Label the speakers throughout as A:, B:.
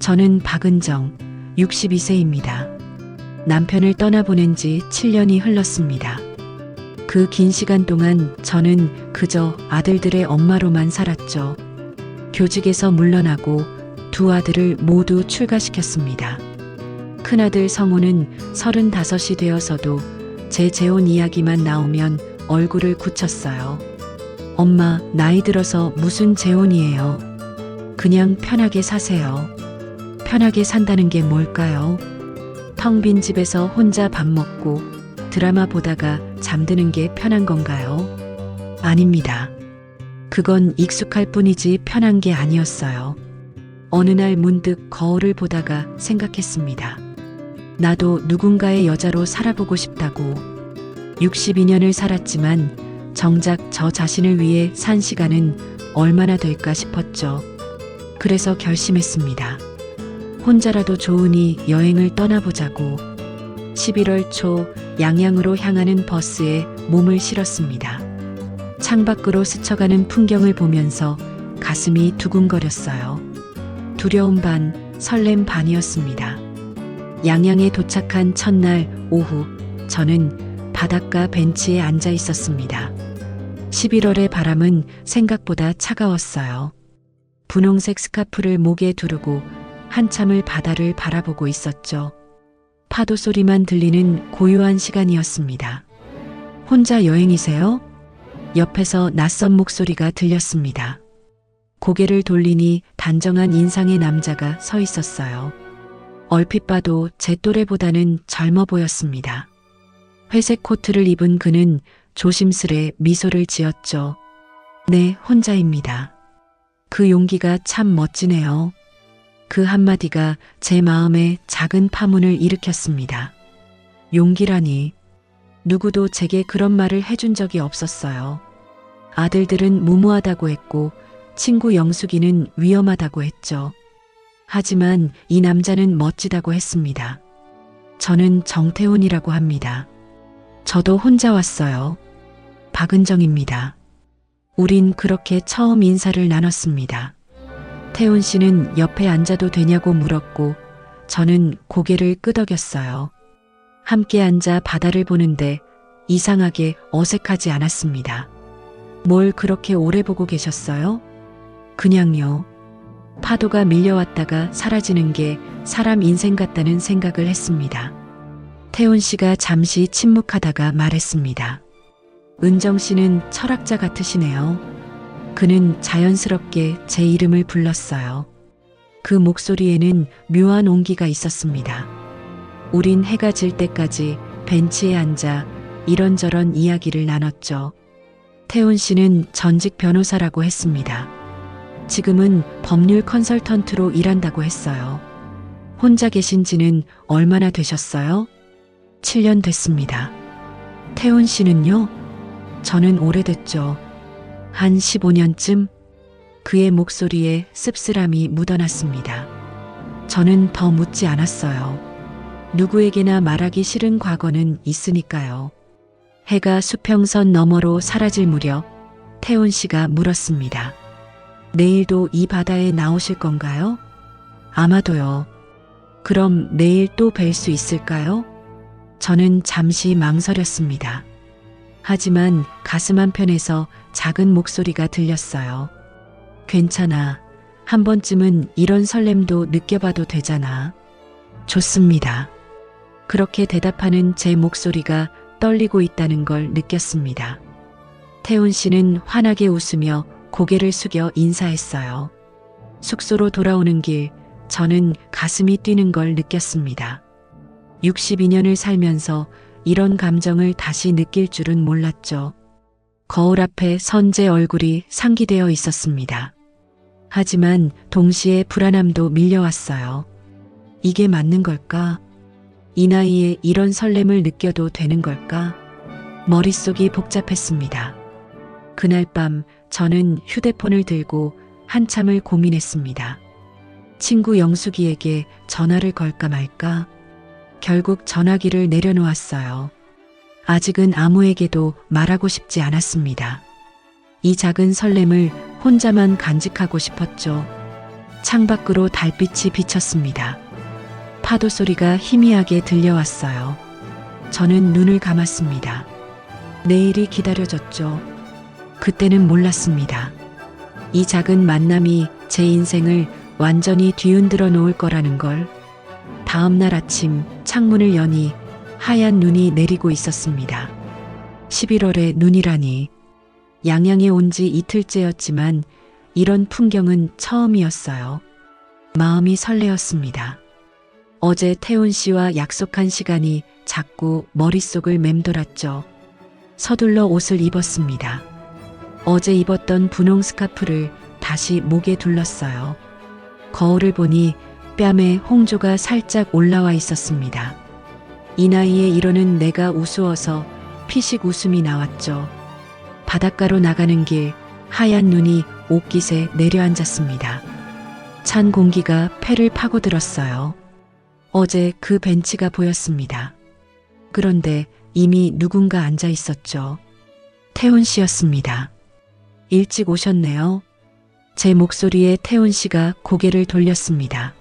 A: 저는 박은정, 62세입니다. 남편을 떠나보낸 지 7년이 흘렀습니다. 그 긴 시간 동안 저는 그저 아들들의 엄마로만 살았죠. 교직에서 물러나고 두 아들을 모두 출가시켰습니다. 큰아들 성우는 35이 되어서도 제 재혼 이야기만 나오면 얼굴을 굳혔어요. 엄마, 나이 들어서 무슨 재혼이에요. 그냥 편하게 사세요. 편하게 산다는 게 뭘까요? 텅 빈 집에서 혼자 밥 먹고 드라마 보다가 잠드는 게 편한 건가요? 아닙니다. 그건 익숙할 뿐이지 편한 게 아니었어요. 어느 날 문득 거울을 보다가 생각했습니다. 나도 누군가의 여자로 살아보고 싶다고. 62년을 살았지만 정작 저 자신을 위해 산 시간은 얼마나 될까 싶었죠. 그래서 결심했습니다. 혼자라도 좋으니 여행을 떠나보자고. 11월 초 양양으로 향하는 버스에 몸을 실었습니다. 창밖으로 스쳐가는 풍경을 보면서 가슴이 두근거렸어요. 두려움 반, 설렘 반이었습니다. 양양에 도착한 첫날 오후, 저는 바닷가 벤치에 앉아 있었습니다. 11월의 바람은 생각보다 차가웠어요. 분홍색 스카프를 목에 두르고 한참을 바다를 바라보고 있었죠. 파도 소리만 들리는 고요한 시간이었습니다. 혼자 여행이세요? 옆에서 낯선 목소리가 들렸습니다. 고개를 돌리니 단정한 인상의 남자가 서 있었어요. 얼핏 봐도 제 또래보다는 젊어 보였습니다. 회색 코트를 입은 그는 조심스레 미소를 지었죠. 네, 혼자입니다. 그 용기가 참 멋지네요. 그 한마디가 제 마음에 작은 파문을 일으켰습니다. 용기라니. 누구도 제게 그런 말을 해준 적이 없었어요. 아들들은 무모하다고 했고 친구 영숙이는 위험하다고 했죠. 하지만 이 남자는 멋지다고 했습니다. 저는 정태훈이라고 합니다. 저도 혼자 왔어요. 박은정입니다. 우린 그렇게 처음 인사를 나눴습니다. 태훈 씨는 옆에 앉아도 되냐고 물었고 저는 고개를 끄덕였어요. 함께 앉아 바다를 보는데 이상하게 어색하지 않았습니다. 뭘 그렇게 오래 보고 계셨어요? 그냥요. 파도가 밀려왔다가 사라지는 게 사람 인생 같다는 생각을 했습니다. 태훈 씨가 잠시 침묵하다가 말했습니다. 은정 씨는 철학자 같으시네요. 그는 자연스럽게 제 이름을 불렀어요. 그 목소리에는 묘한 온기가 있었습니다. 우린 해가 질 때까지 벤치에 앉아 이런저런 이야기를 나눴죠. 태훈 씨는 전직 변호사라고 했습니다. 지금은 법률 컨설턴트로 일한다고 했어요. 혼자 계신 지는 얼마나 되셨어요? 7년 됐습니다. 태훈 씨는요? 저는 오래됐죠. 한 15년쯤? 그의 목소리에 씁쓸함이 묻어났습니다. 저는 더 묻지 않았어요. 누구에게나 말하기 싫은 과거는 있으니까요. 해가 수평선 너머로 사라질 무렵 태훈 씨가 물었습니다. 내일도 이 바다에 나오실 건가요? 아마도요. 그럼 내일 또 뵐 수 있을까요? 저는 잠시 망설였습니다. 하지만 가슴 한편에서 작은 목소리가 들렸어요. 괜찮아. 한 번쯤은 이런 설렘도 느껴봐도 되잖아. 좋습니다. 그렇게 대답하는 제 목소리가 떨리고 있다는 걸 느꼈습니다. 태훈 씨는 환하게 웃으며 고개를 숙여 인사했어요. 숙소로 돌아오는 길, 저는 가슴이 뛰는 걸 느꼈습니다. 62년을 살면서 이런 감정을 다시 느낄 줄은 몰랐죠. 거울 앞에 선 제 얼굴이 상기되어 있었습니다. 하지만 동시에 불안함도 밀려왔어요. 이게 맞는 걸까? 이 나이에 이런 설렘을 느껴도 되는 걸까? 머릿속이 복잡했습니다. 그날 밤 저는 휴대폰을 들고 한참을 고민했습니다. 친구 영숙이에게 전화를 걸까 말까? 결국 전화기를 내려놓았어요. 아직은 아무에게도 말하고 싶지 않았습니다. 이 작은 설렘을 혼자만 간직하고 싶었죠. 창밖으로 달빛이 비쳤습니다. 파도 소리가 희미하게 들려왔어요. 저는 눈을 감았습니다. 내일이 기다려졌죠. 그때는 몰랐습니다. 이 작은 만남이 제 인생을 완전히 뒤흔들어 놓을 거라는 걸. 다음 날 아침 창문을 여니 하얀 눈이 내리고 있었습니다. 11월에 눈이라니. 양양에 온 지 이틀째였지만 이런 풍경은 처음이었어요. 마음이 설레었습니다. 어제 태훈 씨와 약속한 시간이 자꾸 머릿속을 맴돌았죠. 서둘러 옷을 입었습니다. 어제 입었던 분홍 스카프를 다시 목에 둘렀어요. 거울을 보니 뺨에 홍조가 살짝 올라와 있었습니다. 이 나이에 이러는 내가 우스워서 피식 웃음이 나왔죠. 바닷가로 나가는 길, 하얀 눈이 옷깃에 내려앉았습니다. 찬 공기가 폐를 파고들었어요. 어제 그 벤치가 보였습니다. 그런데 이미 누군가 앉아 있었죠. 태훈 씨였습니다. 일찍 오셨네요. 제 목소리에 태훈 씨가 고개를 돌렸습니다.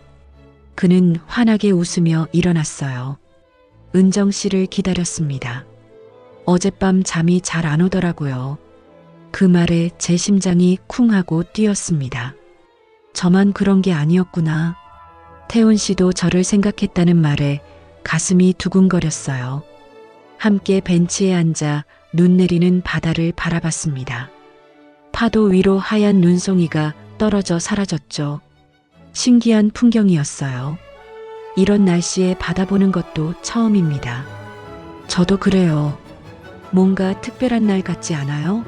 A: 그는 환하게 웃으며 일어났어요. 은정 씨를 기다렸습니다. 어젯밤 잠이 잘 안 오더라고요. 그 말에 제 심장이 쿵 하고 뛰었습니다. 저만 그런 게 아니었구나. 태훈 씨도 저를 생각했다는 말에 가슴이 두근거렸어요. 함께 벤치에 앉아 눈 내리는 바다를 바라봤습니다. 파도 위로 하얀 눈송이가 떨어져 사라졌죠. 신기한 풍경이었어요. 이런 날씨에 바다 보는 것도 처음입니다. 저도 그래요. 뭔가 특별한 날 같지 않아요?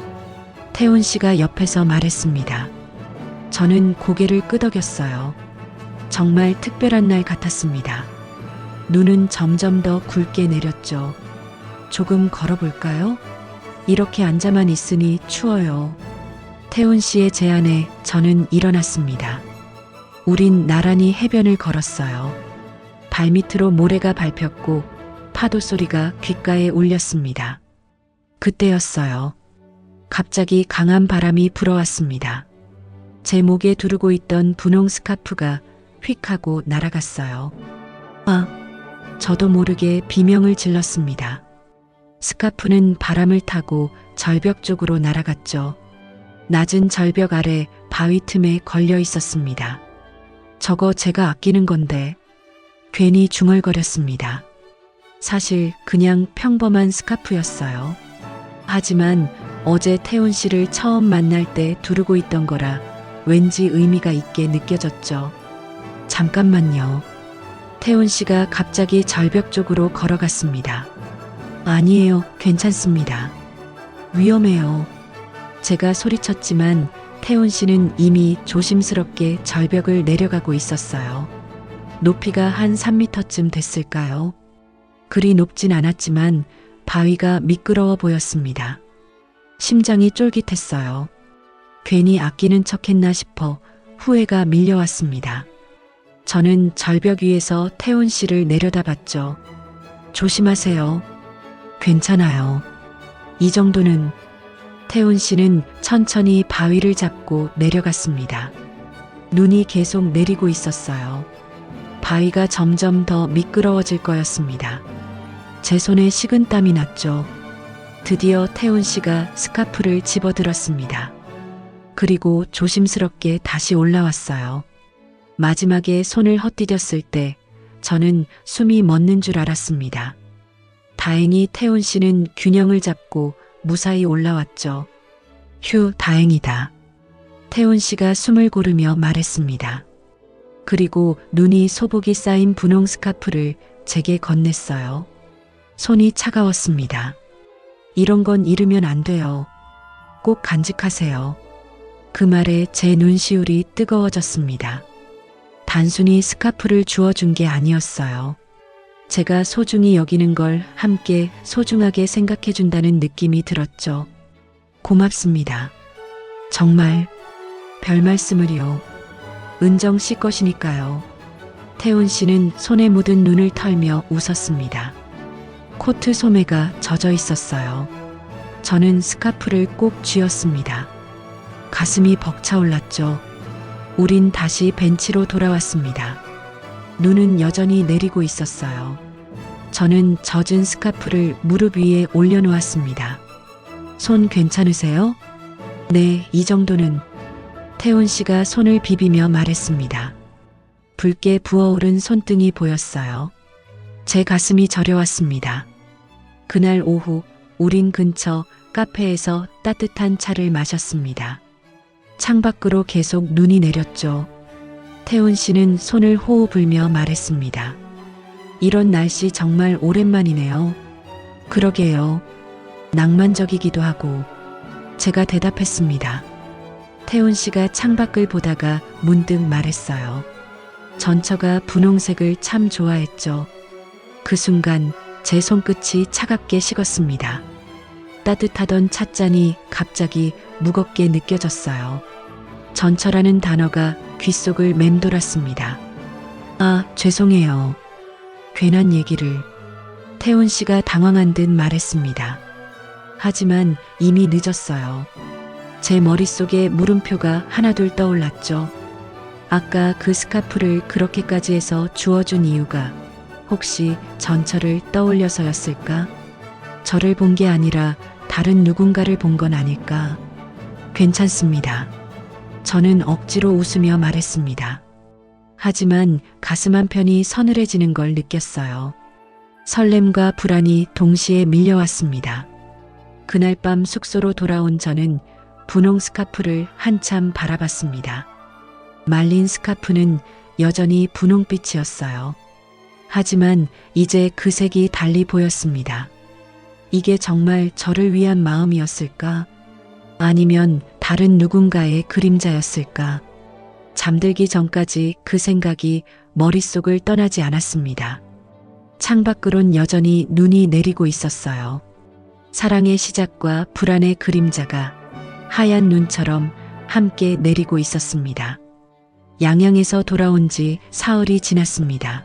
A: 태훈 씨가 옆에서 말했습니다. 저는 고개를 끄덕였어요. 정말 특별한 날 같았습니다. 눈은 점점 더 굵게 내렸죠. 조금 걸어볼까요? 이렇게 앉아만 있으니 추워요. 태훈 씨의 제안에 저는 일어났습니다. 우린 나란히 해변을 걸었어요. 발밑으로 모래가 밟혔고 파도 소리가 귓가에 울렸습니다. 그때였어요. 갑자기 강한 바람이 불어왔습니다. 제 목에 두르고 있던 분홍 스카프가 휙 하고 날아갔어요. 아, 저도 모르게 비명을 질렀습니다. 스카프는 바람을 타고 절벽 쪽으로 날아갔죠. 낮은 절벽 아래 바위 틈에 걸려 있었습니다. 저거 제가 아끼는 건데. 괜히 중얼거렸습니다. 사실 그냥 평범한 스카프였어요. 하지만 어제 태훈 씨를 처음 만날 때 두르고 있던 거라 왠지 의미가 있게 느껴졌죠. 잠깐만요. 태훈 씨가 갑자기 절벽 쪽으로 걸어갔습니다. 아니에요, 괜찮습니다. 위험해요. 제가 소리쳤지만 태훈 씨는 이미 조심스럽게 절벽을 내려가고 있었어요. 높이가 한 3미터쯤 됐을까요? 그리 높진 않았지만 바위가 미끄러워 보였습니다. 심장이 쫄깃했어요. 괜히 아끼는 척했나 싶어 후회가 밀려왔습니다. 저는 절벽 위에서 태훈 씨를 내려다봤죠. 조심하세요. 괜찮아요. 이 정도는. 태훈 씨는 천천히 바위를 잡고 내려갔습니다. 눈이 계속 내리고 있었어요. 바위가 점점 더 미끄러워질 거였습니다. 제 손에 식은땀이 났죠. 드디어 태훈 씨가 스카프를 집어들었습니다. 그리고 조심스럽게 다시 올라왔어요. 마지막에 손을 헛디뎠을 때 저는 숨이 멎는 줄 알았습니다. 다행히 태훈 씨는 균형을 잡고 무사히 올라왔죠. 휴, 다행이다. 태훈 씨가 숨을 고르며 말했습니다. 그리고 눈이 소복이 쌓인 분홍 스카프를 제게 건넸어요. 손이 차가웠습니다. 이런 건 잃으면 안 돼요. 꼭 간직하세요. 그 말에 제 눈시울이 뜨거워졌습니다. 단순히 스카프를 주워준 게 아니었어요. 제가 소중히 여기는 걸 함께 소중하게 생각해준다는 느낌이 들었죠. 고맙습니다. 정말 별 말씀을요. 은정 씨 것이니까요. 태훈 씨는 손에 묻은 눈을 털며 웃었습니다. 코트 소매가 젖어 있었어요. 저는 스카프를 꼭 쥐었습니다. 가슴이 벅차올랐죠. 우린 다시 벤치로 돌아왔습니다. 눈은 여전히 내리고 있었어요. 저는 젖은 스카프를 무릎 위에 올려놓았습니다. 손 괜찮으세요? 네, 이 정도는. 태훈 씨가 손을 비비며 말했습니다. 붉게 부어오른 손등이 보였어요. 제 가슴이 저려왔습니다. 그날 오후 우린 근처 카페에서 따뜻한 차를 마셨습니다. 창밖으로 계속 눈이 내렸죠. 태훈 씨는 손을 호호 불며 말했습니다. 이런 날씨 정말 오랜만이네요. 그러게요. 낭만적이기도 하고. 제가 대답했습니다. 태훈 씨가 창밖을 보다가 문득 말했어요. 전처가 분홍색을 참 좋아했죠. 그 순간 제 손끝이 차갑게 식었습니다. 따뜻하던 찻잔이 갑자기 무겁게 느껴졌어요. 전처라는 단어가 귓속을 맴돌았습니다. 아, 죄송해요. 괜한 얘기를. 태훈 씨가 당황한 듯 말했습니다. 하지만 이미 늦었어요. 제 머릿속에 물음표가 하나둘 떠올랐죠. 아까 그 스카프를 그렇게까지 해서 주워준 이유가 혹시 전처를 떠올려서였을까? 저를 본 게 아니라 다른 누군가를 본 건 아닐까? 괜찮습니다. 저는 억지로 웃으며 말했습니다. 하지만 가슴 한편이 서늘해지는 걸 느꼈어요. 설렘과 불안이 동시에 밀려왔습니다. 그날 밤 숙소로 돌아온 저는 분홍 스카프를 한참 바라봤습니다. 말린 스카프는 여전히 분홍빛이었어요. 하지만 이제 그 색이 달리 보였습니다. 이게 정말 저를 위한 마음이었을까? 아니면 다른 누군가의 그림자였을까? 잠들기 전까지 그 생각이 머릿속을 떠나지 않았습니다. 창밖으론 여전히 눈이 내리고 있었어요. 사랑의 시작과 불안의 그림자가 하얀 눈처럼 함께 내리고 있었습니다. 양양에서 돌아온 지 사흘이 지났습니다.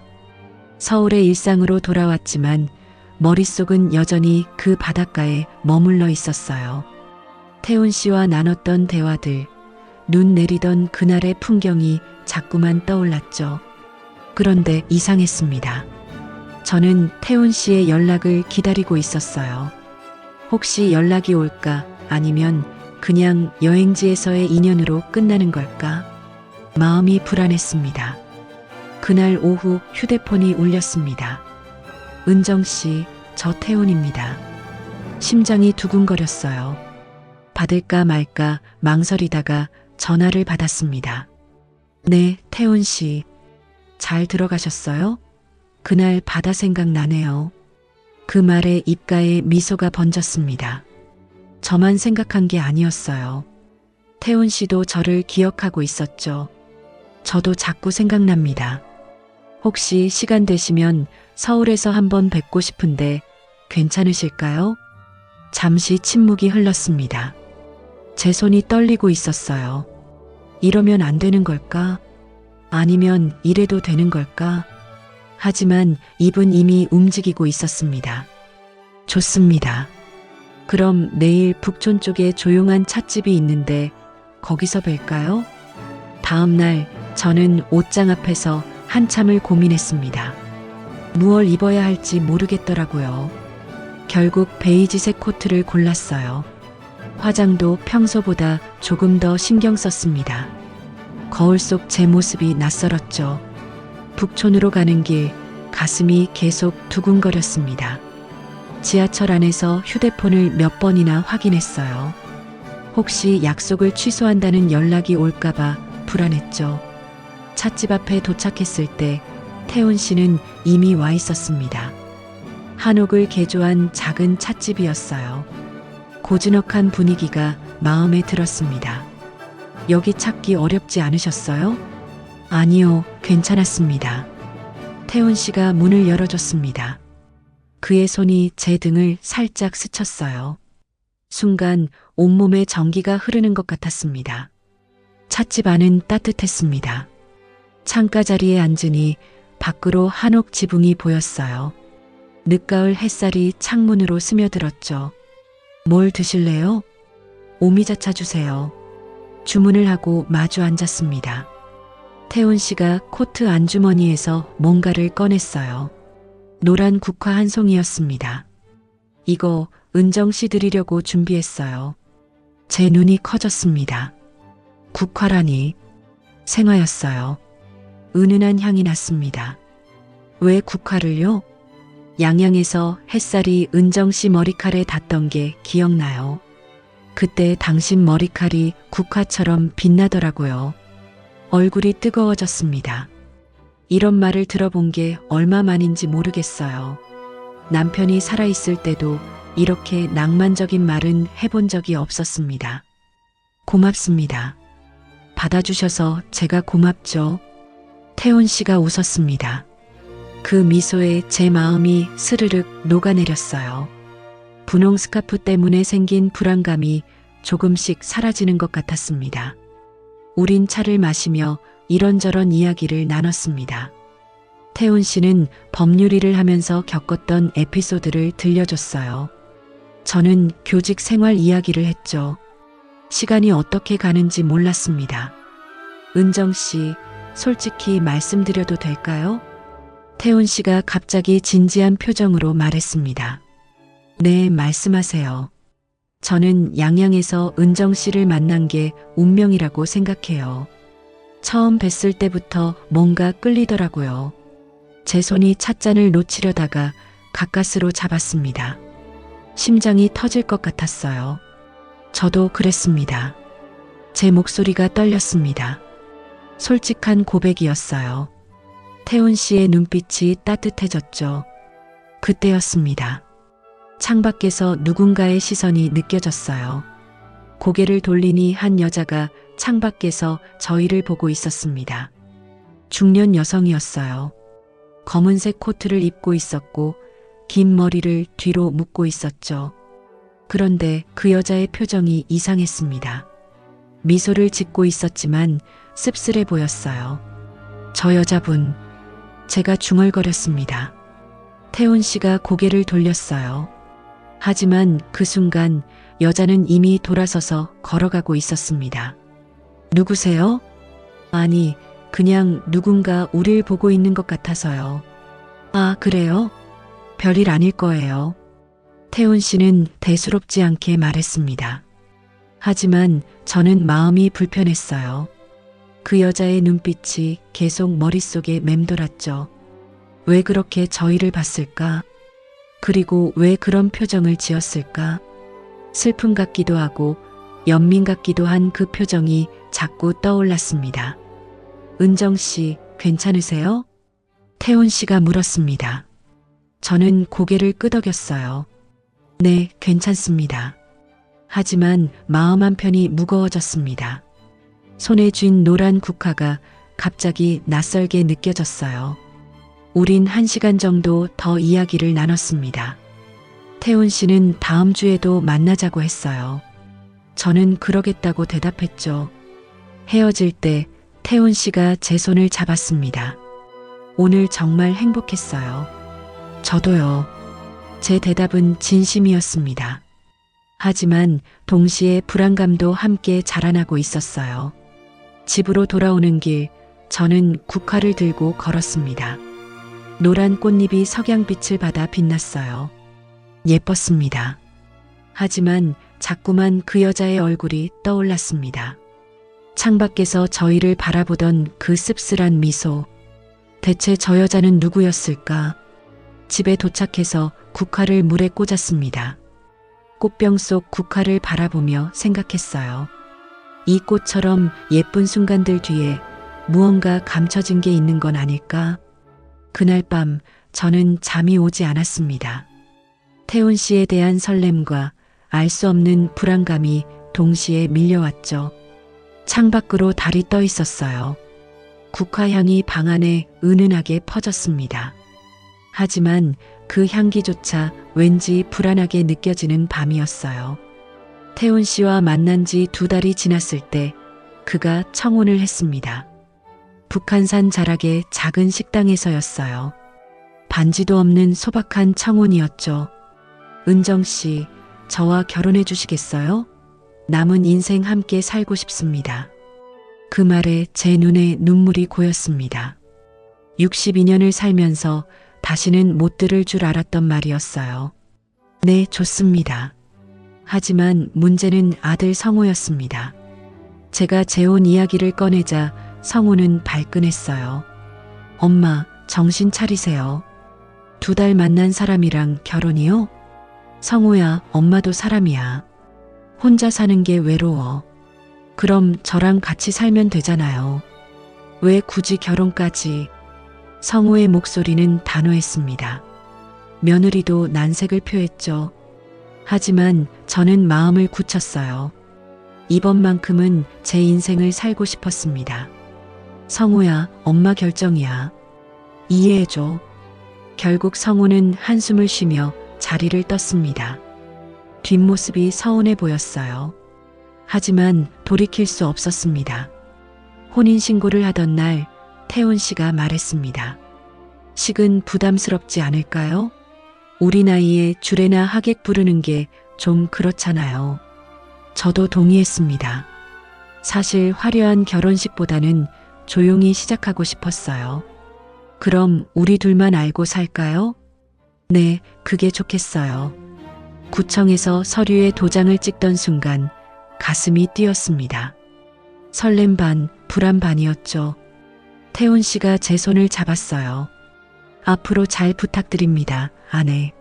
A: 서울의 일상으로 돌아왔지만 머릿속은 여전히 그 바닷가에 머물러 있었어요. 태훈 씨와 나눴던 대화들, 눈 내리던 그날의 풍경이 자꾸만 떠올랐죠. 그런데 이상했습니다. 저는 태훈 씨의 연락을 기다리고 있었어요. 혹시 연락이 올까? 아니면 그냥 여행지에서의 인연으로 끝나는 걸까? 마음이 불안했습니다. 그날 오후 휴대폰이 울렸습니다. 은정 씨, 저 태훈입니다. 심장이 두근거렸어요. 받을까 말까 망설이다가 전화를 받았습니다. 네, 태훈 씨. 잘 들어가셨어요? 그날 바다 생각나네요. 그 말에 입가에 미소가 번졌습니다. 저만 생각한 게 아니었어요. 태훈 씨도 저를 기억하고 있었죠. 저도 자꾸 생각납니다. 혹시 시간 되시면 서울에서 한번 뵙고 싶은데 괜찮으실까요? 잠시 침묵이 흘렀습니다. 제 손이 떨리고 있었어요. 이러면 안 되는 걸까? 아니면 이래도 되는 걸까? 하지만 입은 이미 움직이고 있었습니다. 좋습니다. 그럼 내일 북촌 쪽에 조용한 찻집이 있는데 거기서 뵐까요? 다음 날 저는 옷장 앞에서 한참을 고민했습니다. 무얼 입어야 할지 모르겠더라고요. 결국 베이지색 코트를 골랐어요. 화장도 평소보다 조금 더 신경 썼습니다. 거울 속 제 모습이 낯설었죠. 북촌으로 가는 길, 가슴이 계속 두근거렸습니다. 지하철 안에서 휴대폰을 몇 번이나 확인했어요. 혹시 약속을 취소한다는 연락이 올까봐 불안했죠. 찻집 앞에 도착했을 때 태훈 씨는 이미 와 있었습니다. 한옥을 개조한 작은 찻집이었어요. 고즈넉한 분위기가 마음에 들었습니다. 여기 찾기 어렵지 않으셨어요? 아니요, 괜찮았습니다. 태훈 씨가 문을 열어줬습니다. 그의 손이 제 등을 살짝 스쳤어요. 순간 온몸에 전기가 흐르는 것 같았습니다. 찻집 안은 따뜻했습니다. 창가 자리에 앉으니 밖으로 한옥 지붕이 보였어요. 늦가을 햇살이 창문으로 스며들었죠. 뭘 드실래요? 오미자차 주세요. 주문을 하고 마주 앉았습니다. 태훈 씨가 코트 안주머니에서 뭔가를 꺼냈어요. 노란 국화 한 송이였습니다. 이거 은정 씨 드리려고 준비했어요. 제 눈이 커졌습니다. 국화라니. 생화였어요. 은은한 향이 났습니다. 왜 국화를요? 양양에서 햇살이 은정 씨 머리칼에 닿던 게 기억나요. 그때 당신 머리칼이 국화처럼 빛나더라고요. 얼굴이 뜨거워졌습니다. 이런 말을 들어본 게 얼마만인지 모르겠어요. 남편이 살아있을 때도 이렇게 낭만적인 말은 해본 적이 없었습니다. 고맙습니다. 받아주셔서 제가 고맙죠. 태훈 씨가 웃었습니다. 그 미소에 제 마음이 스르륵 녹아내렸어요. 분홍 스카프 때문에 생긴 불안감이 조금씩 사라지는 것 같았습니다. 우린 차를 마시며 이런저런 이야기를 나눴습니다. 태훈 씨는 법률 일을 하면서 겪었던 에피소드를 들려줬어요. 저는 교직 생활 이야기를 했죠. 시간이 어떻게 가는지 몰랐습니다. 은정 씨, 솔직히 말씀드려도 될까요? 태훈 씨가 갑자기 진지한 표정으로 말했습니다. 네, 말씀하세요. 저는 양양에서 은정 씨를 만난 게 운명이라고 생각해요. 처음 뵀을 때부터 뭔가 끌리더라고요. 제 손이 찻잔을 놓치려다가 가까스로 잡았습니다. 심장이 터질 것 같았어요. 저도 그랬습니다. 제 목소리가 떨렸습니다. 솔직한 고백이었어요. 태훈 씨의 눈빛이 따뜻해졌죠. 그때였습니다. 창밖에서 누군가의 시선이 느껴졌어요. 고개를 돌리니 한 여자가 창밖에서 저희를 보고 있었습니다. 중년 여성이었어요. 검은색 코트를 입고 있었고 긴 머리를 뒤로 묶고 있었죠. 그런데 그 여자의 표정이 이상했습니다. 미소를 짓고 있었지만 씁쓸해 보였어요. 저 여자분, 제가 중얼거렸습니다. 태훈 씨가 고개를 돌렸어요. 하지만 그 순간 여자는 이미 돌아서서 걸어가고 있었습니다. 누구세요? 아니, 그냥 누군가 우릴 보고 있는 것 같아서요. 아, 그래요? 별일 아닐 거예요. 태훈 씨는 대수롭지 않게 말했습니다. 하지만 저는 마음이 불편했어요. 그 여자의 눈빛이 계속 머릿속에 맴돌았죠. 왜 그렇게 저희를 봤을까? 그리고 왜 그런 표정을 지었을까? 슬픔 같기도 하고 연민 같기도 한 그 표정이 자꾸 떠올랐습니다. 은정 씨, 괜찮으세요? 태훈 씨가 물었습니다. 저는 고개를 끄덕였어요. 네, 괜찮습니다. 하지만 마음 한편이 무거워졌습니다. 손에 쥔 노란 국화가 갑자기 낯설게 느껴졌어요. 우린 1시간 정도 더 이야기를 나눴습니다. 태훈 씨는 다음 주에도 만나자고 했어요. 저는 그러겠다고 대답했죠. 헤어질 때 태훈 씨가 제 손을 잡았습니다. 오늘 정말 행복했어요. 저도요. 제 대답은 진심이었습니다. 하지만 동시에 불안감도 함께 자라나고 있었어요. 집으로 돌아오는 길, 저는 국화를 들고 걸었습니다. 노란 꽃잎이 석양빛을 받아 빛났어요. 예뻤습니다. 하지만 자꾸만 그 여자의 얼굴이 떠올랐습니다. 창밖에서 저희를 바라보던 그 씁쓸한 미소. 대체 저 여자는 누구였을까? 집에 도착해서 국화를 물에 꽂았습니다. 꽃병 속 국화를 바라보며 생각했어요. 이 꽃처럼 예쁜 순간들 뒤에 무언가 감춰진 게 있는 건 아닐까? 그날 밤 저는 잠이 오지 않았습니다. 태훈 씨에 대한 설렘과 알 수 없는 불안감이 동시에 밀려왔죠. 창밖으로 달이 떠 있었어요. 국화향이 방 안에 은은하게 퍼졌습니다. 하지만 그 향기조차 왠지 불안하게 느껴지는 밤이었어요. 태훈 씨와 만난 지 2달이 지났을 때 그가 청혼을 했습니다. 북한산 자락의 작은 식당에서였어요. 반지도 없는 소박한 청혼이었죠. 은정 씨, 저와 결혼해 주시겠어요? 남은 인생 함께 살고 싶습니다. 그 말에 제 눈에 눈물이 고였습니다. 62년을 살면서 다시는 못 들을 줄 알았던 말이었어요. 네, 좋습니다. 하지만 문제는 아들 성호였습니다. 제가 재혼 이야기를 꺼내자 성호는 발끈했어요. 엄마, 정신 차리세요. 2달 만난 사람이랑 결혼이요? 성호야, 엄마도 사람이야. 혼자 사는 게 외로워. 그럼 저랑 같이 살면 되잖아요. 왜 굳이 결혼까지? 성호의 목소리는 단호했습니다. 며느리도 난색을 표했죠. 하지만 저는 마음을 굳혔어요. 이번만큼은 제 인생을 살고 싶었습니다. 성호야, 엄마 결정이야. 이해해줘. 결국 성호는 한숨을 쉬며 자리를 떴습니다. 뒷모습이 서운해 보였어요. 하지만 돌이킬 수 없었습니다. 혼인신고를 하던 날 태훈 씨가 말했습니다. 식은 부담스럽지 않을까요? 우리 나이에 주례나 하객 부르는 게 좀 그렇잖아요. 저도 동의했습니다. 사실 화려한 결혼식보다는 조용히 시작하고 싶었어요. 그럼 우리 둘만 알고 살까요? 네, 그게 좋겠어요. 구청에서 서류에 도장을 찍던 순간 가슴이 뛰었습니다. 설렘 반, 불안 반이었죠. 태훈 씨가 제 손을 잡았어요. 앞으로 잘 부탁드립니다, 아내.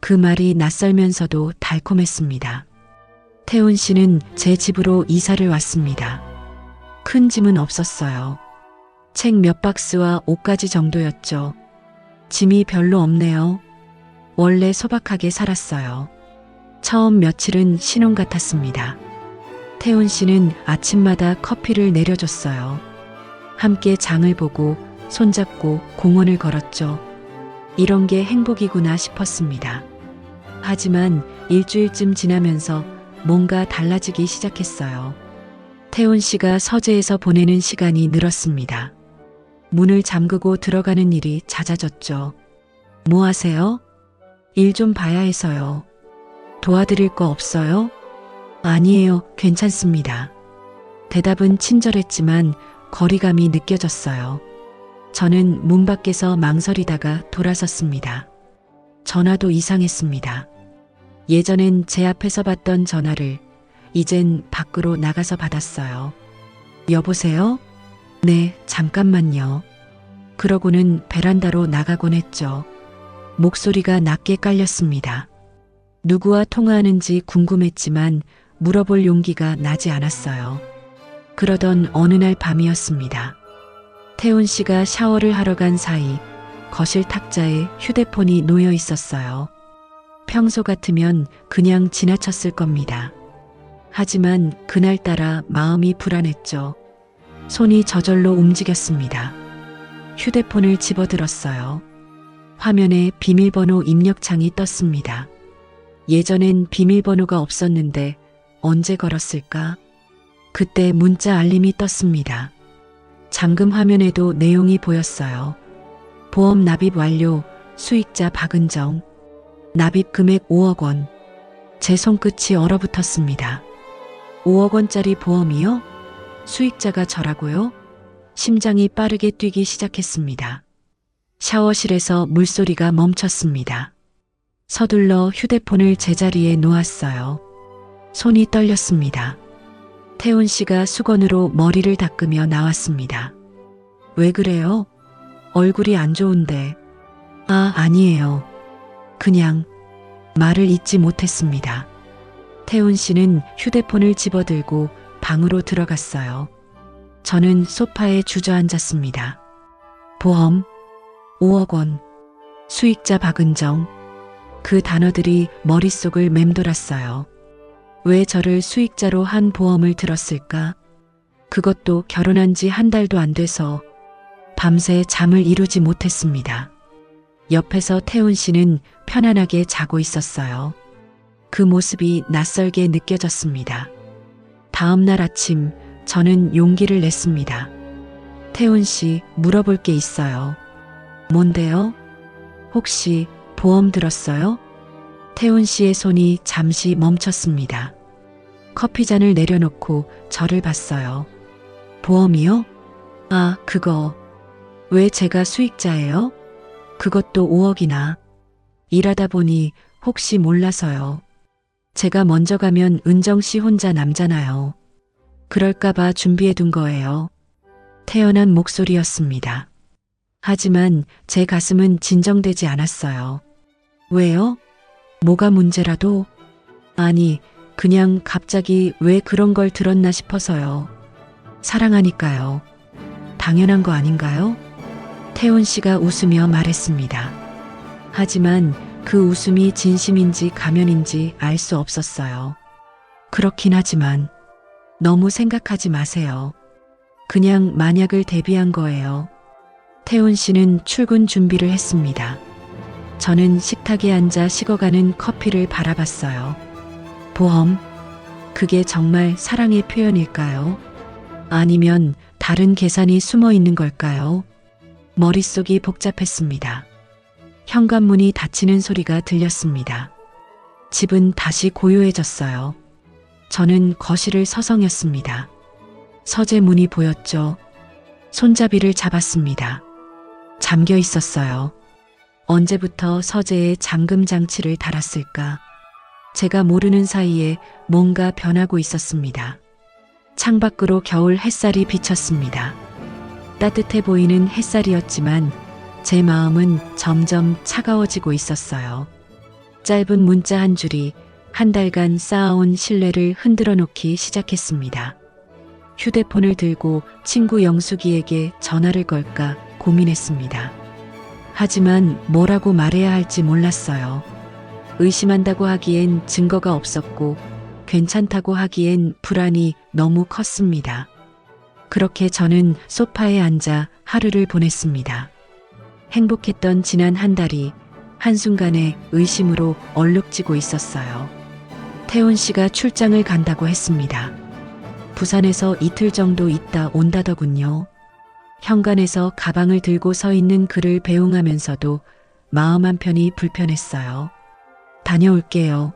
A: 그 말이 낯설면서도 달콤했습니다. 태훈 씨는 제 집으로 이사를 왔습니다. 큰 짐은 없었어요. 책 몇 박스와 옷가지 정도였죠. 짐이 별로 없네요. 원래 소박하게 살았어요. 처음 며칠은 신혼 같았습니다. 태훈 씨는 아침마다 커피를 내려줬어요. 함께 장을 보고 손잡고 공원을 걸었죠. 이런 게 행복이구나 싶었습니다. 하지만 일주일쯤 지나면서 뭔가 달라지기 시작했어요. 태훈 씨가 서재에서 보내는 시간이 늘었습니다. 문을 잠그고 들어가는 일이 잦아졌죠. 뭐 하세요? 일 좀 봐야 해서요. 도와드릴 거 없어요? 아니에요, 괜찮습니다. 대답은 친절했지만 거리감이 느껴졌어요. 저는 문 밖에서 망설이다가 돌아섰습니다. 전화도 이상했습니다. 예전엔 제 앞에서 받던 전화를 이젠 밖으로 나가서 받았어요. 여보세요? 네, 잠깐만요. 그러고는 베란다로 나가곤 했죠. 목소리가 낮게 깔렸습니다. 누구와 통화하는지 궁금했지만 물어볼 용기가 나지 않았어요. 그러던 어느 날 밤이었습니다. 태훈 씨가 샤워를 하러 간 사이 거실 탁자에 휴대폰이 놓여 있었어요. 평소 같으면 그냥 지나쳤을 겁니다. 하지만 그날따라 마음이 불안했죠. 손이 저절로 움직였습니다. 휴대폰을 집어들었어요. 화면에 비밀번호 입력창이 떴습니다. 예전엔 비밀번호가 없었는데 언제 걸었을까? 그때 문자 알림이 떴습니다. 잠금 화면에도 내용이 보였어요. 보험 납입 완료, 수익자 박은정. 납입 금액 5억 원. 제 손끝이 얼어붙었습니다. 5억 원짜리 보험이요? 수익자가 저라고요? 심장이 빠르게 뛰기 시작했습니다. 샤워실에서 물소리가 멈췄습니다. 서둘러 휴대폰을 제자리에 놓았어요. 손이 떨렸습니다. 태훈 씨가 수건으로 머리를 닦으며 나왔습니다. 왜 그래요? 얼굴이 안 좋은데. 아니에요. 그냥 말을 잇지 못했습니다. 태훈 씨는 휴대폰을 집어들고 방으로 들어갔어요. 저는 소파에 주저앉았습니다. 보험, 5억 원, 수익자 박은정. 그 단어들이 머릿속을 맴돌았어요. 왜 저를 수익자로 한 보험을 들었을까? 그것도 결혼한 지 한 달도 안 돼서 밤새 잠을 이루지 못했습니다. 옆에서 태훈 씨는 편안하게 자고 있었어요. 그 모습이 낯설게 느껴졌습니다. 다음 날 아침 저는 용기를 냈습니다. 태훈 씨, 물어볼 게 있어요. 뭔데요? 혹시 보험 들었어요? 태훈 씨의 손이 잠시 멈췄습니다. 커피잔을 내려놓고 저를 봤어요. 보험이요? 아, 그거. 왜 제가 수익자예요? 그것도 5억이나. 일하다 보니 혹시 몰라서요. 제가 먼저 가면 은정 씨 혼자 남잖아요. 그럴까봐 준비해 둔 거예요. 태연한 목소리였습니다. 하지만 제 가슴은 진정되지 않았어요. 왜요? 뭐가 문제라도? 아니, 그냥 갑자기 왜 그런 걸 들었나 싶어서요. 사랑하니까요. 당연한 거 아닌가요? 태훈 씨가 웃으며 말했습니다. 하지만 그 웃음이 진심인지 가면인지 알 수 없었어요. 그렇긴 하지만 너무 생각하지 마세요. 그냥 만약을 대비한 거예요. 태훈 씨는 출근 준비를 했습니다. 저는 식탁에 앉아 식어가는 커피를 바라봤어요. 보험? 그게 정말 사랑의 표현일까요? 아니면 다른 계산이 숨어 있는 걸까요? 머릿속이 복잡했습니다. 현관문이 닫히는 소리가 들렸습니다. 집은 다시 고요해졌어요. 저는 거실을 서성였습니다. 서재 문이 보였죠. 손잡이를 잡았습니다. 잠겨 있었어요. 언제부터 서재에 잠금 장치를 달았을까? 제가 모르는 사이에 뭔가 변하고 있었습니다. 창밖으로 겨울 햇살이 비쳤습니다. 따뜻해 보이는 햇살이었지만 제 마음은 점점 차가워지고 있었어요. 짧은 문자 한 줄이 한 달간 쌓아온 신뢰를 흔들어 놓기 시작했습니다. 휴대폰을 들고 친구 영숙이에게 전화를 걸까 고민했습니다. 하지만 뭐라고 말해야 할지 몰랐어요. 의심한다고 하기엔 증거가 없었고 괜찮다고 하기엔 불안이 너무 컸습니다. 그렇게 저는 소파에 앉아 하루를 보냈습니다. 행복했던 지난 한 달이 한순간에 의심으로 얼룩지고 있었어요. 태훈 씨가 출장을 간다고 했습니다. 부산에서 이틀 정도 있다 온다더군요. 현관에서 가방을 들고 서 있는 그를 배웅하면서도 마음 한편이 불편했어요. 다녀올게요.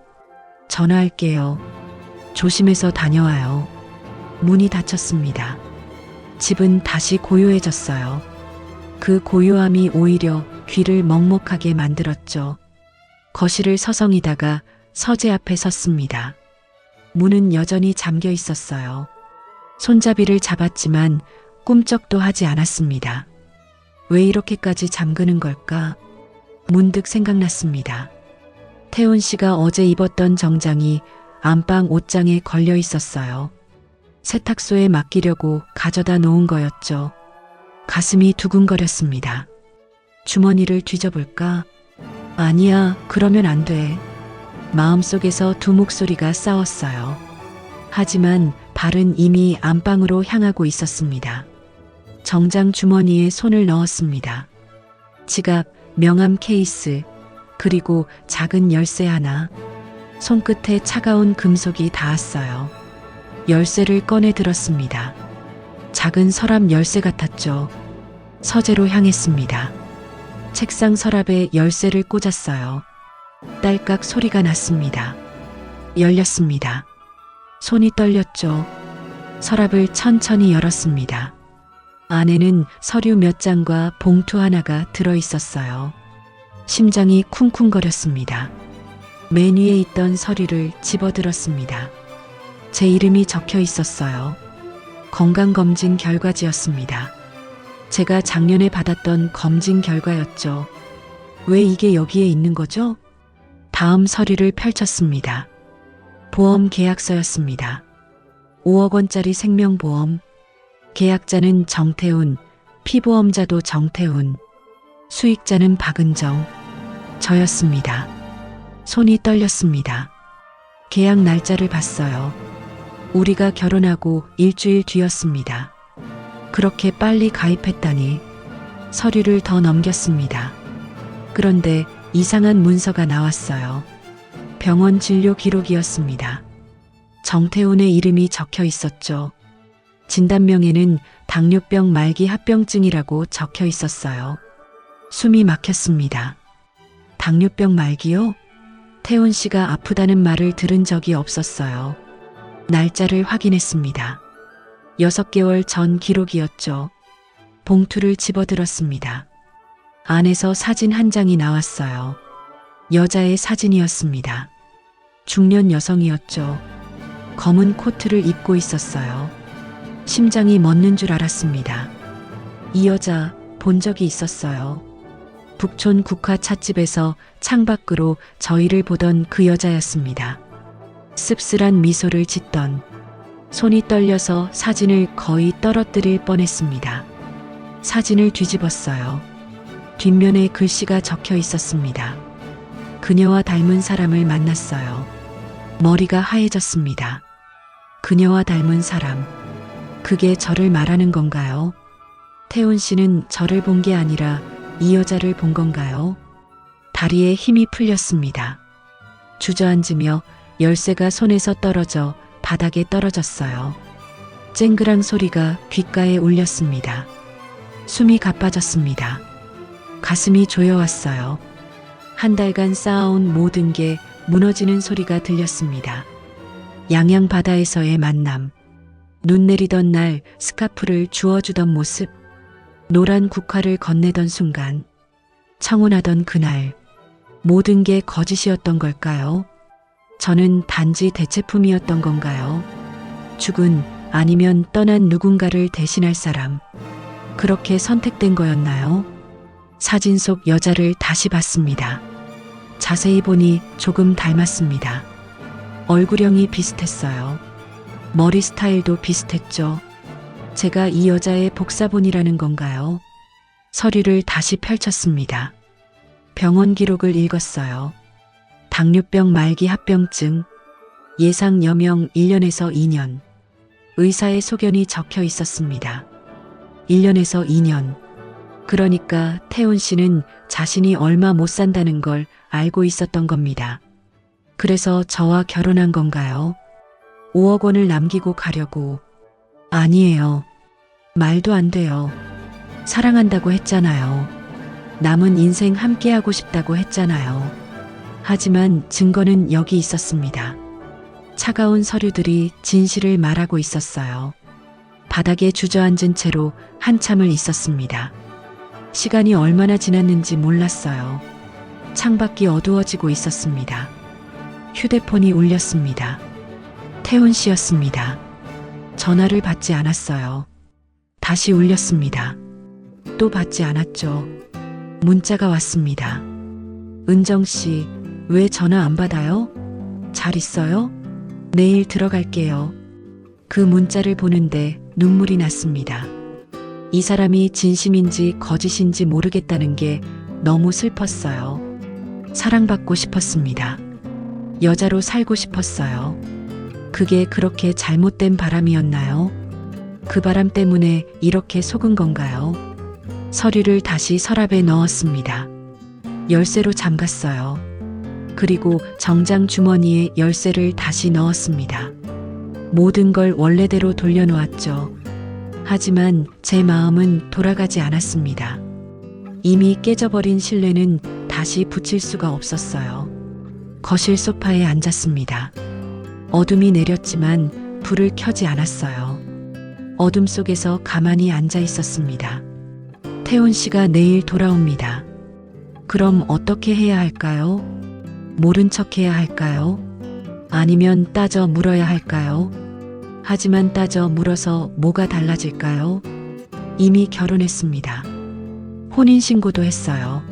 A: 전화할게요. 조심해서 다녀와요. 문이 닫혔습니다. 집은 다시 고요해졌어요. 그 고요함이 오히려 귀를 먹먹하게 만들었죠. 거실을 서성이다가 서재 앞에 섰습니다. 문은 여전히 잠겨 있었어요. 손잡이를 잡았지만 꿈쩍도 하지 않았습니다. 왜 이렇게까지 잠그는 걸까? 문득 생각났습니다. 태훈 씨가 어제 입었던 정장이 안방 옷장에 걸려 있었어요. 세탁소에 맡기려고 가져다 놓은 거였죠. 가슴이 두근거렸습니다. 주머니를 뒤져볼까? 아니야, 그러면 안 돼. 마음속에서 두 목소리가 싸웠어요. 하지만 발은 이미 안방으로 향하고 있었습니다. 정장 주머니에 손을 넣었습니다. 지갑, 명함 케이스, 그리고 작은 열쇠 하나. 손끝에 차가운 금속이 닿았어요. 열쇠를 꺼내 들었습니다. 작은 서랍 열쇠 같았죠. 서재로 향했습니다. 책상 서랍에 열쇠를 꽂았어요. 딸깍 소리가 났습니다. 열렸습니다. 손이 떨렸죠. 서랍을 천천히 열었습니다. 안에는 서류 몇 장과 봉투 하나가 들어 있었어요. 심장이 쿵쿵거렸습니다. 맨 위에 있던 서류를 집어들었습니다. 제 이름이 적혀 있었어요. 건강검진 결과지였습니다. 제가 작년에 받았던 검진 결과였죠. 왜 이게 여기에 있는 거죠? 다음 서류를 펼쳤습니다. 보험 계약서였습니다. 5억 원짜리 생명보험. 계약자는 정태훈, 피보험자도 정태훈, 수익자는 박은정. 저였습니다. 손이 떨렸습니다. 계약 날짜를 봤어요. 우리가 결혼하고 일주일 뒤였습니다. 그렇게 빨리 가입했다니. 서류를 더 넘겼습니다. 그런데 이상한 문서가 나왔어요. 병원 진료 기록이었습니다. 정태훈의 이름이 적혀 있었죠. 진단명에는 당뇨병 말기 합병증이라고 적혀 있었어요. 숨이 막혔습니다. 당뇨병 말기요? 태훈 씨가 아프다는 말을 들은 적이 없었어요. 날짜를 확인했습니다. 6개월 전 기록이었죠. 봉투를 집어들었습니다. 안에서 사진 한 장이 나왔어요. 여자의 사진이었습니다. 중년 여성이었죠. 검은 코트를 입고 있었어요. 심장이 멎는 줄 알았습니다. 이 여자 본 적이 있었어요. 북촌 국화 찻집에서 창밖으로 저희를 보던 그 여자였습니다. 씁쓸한 미소를 짓던, 손이 떨려서 사진을 거의 떨어뜨릴 뻔했습니다. 사진을 뒤집었어요. 뒷면에 글씨가 적혀 있었습니다. 그녀와 닮은 사람을 만났어요. 머리가 하얘졌습니다. 그녀와 닮은 사람. 그게 저를 말하는 건가요? 태훈 씨는 저를 본 게 아니라 이 여자를 본 건가요? 다리에 힘이 풀렸습니다. 주저앉으며 열쇠가 손에서 떨어져 바닥에 떨어졌어요. 쨍그랑 소리가 귓가에 울렸습니다. 숨이 가빠졌습니다. 가슴이 조여왔어요. 한 달간 쌓아온 모든 게 무너지는 소리가 들렸습니다. 양양 바다에서의 만남. 눈 내리던 날 스카프를 주워주던 모습. 노란 국화를 건네던 순간. 청혼하던 그날. 모든 게 거짓이었던 걸까요? 저는 단지 대체품이었던 건가요? 죽은 아니면 떠난 누군가를 대신할 사람. 그렇게 선택된 거였나요? 사진 속 여자를 다시 봤습니다. 자세히 보니 조금 닮았습니다. 얼굴형이 비슷했어요. 머리 스타일도 비슷했죠. 제가 이 여자의 복사본이라는 건가요? 서류를 다시 펼쳤습니다. 병원 기록을 읽었어요. 당뇨병 말기 합병증, 예상 여명 1년에서 2년. 의사의 소견이 적혀 있었습니다. 1년에서 2년. 그러니까 태훈 씨는 자신이 얼마 못 산다는 걸 알고 있었던 겁니다. 그래서 저와 결혼한 건가요? 5억 원을 남기고 가려고. 아니에요. 말도 안 돼요. 사랑한다고 했잖아요. 남은 인생 함께하고 싶다고 했잖아요. 하지만 증거는 여기 있었습니다. 차가운 서류들이 진실을 말하고 있었어요. 바닥에 주저앉은 채로 한참을 있었습니다. 시간이 얼마나 지났는지 몰랐어요. 창밖이 어두워지고 있었습니다. 휴대폰이 울렸습니다. 태훈 씨였습니다. 전화를 받지 않았어요. 다시 울렸습니다. 또 받지 않았죠. 문자가 왔습니다. 은정 씨, 왜 전화 안 받아요? 잘 있어요? 내일 들어갈게요. 그 문자를 보는데 눈물이 났습니다. 이 사람이 진심인지 거짓인지 모르겠다는 게 너무 슬펐어요. 사랑받고 싶었습니다. 여자로 살고 싶었어요. 그게 그렇게 잘못된 바람이었나요? 그 바람 때문에 이렇게 속은 건가요? 서류를 다시 서랍에 넣었습니다. 열쇠로 잠갔어요. 그리고 정장 주머니에 열쇠를 다시 넣었습니다. 모든 걸 원래대로 돌려놓았죠. 하지만 제 마음은 돌아가지 않았습니다. 이미 깨져버린 신뢰는 다시 붙일 수가 없었어요. 거실 소파에 앉았습니다. 어둠이 내렸지만 불을 켜지 않았어요. 어둠 속에서 가만히 앉아 있었습니다. 태훈 씨가 내일 돌아옵니다. 그럼 어떻게 해야 할까요? 모른 척 해야 할까요? 아니면 따져 물어야 할까요? 하지만 따져 물어서 뭐가 달라질까요? 이미 결혼했습니다. 혼인신고도 했어요.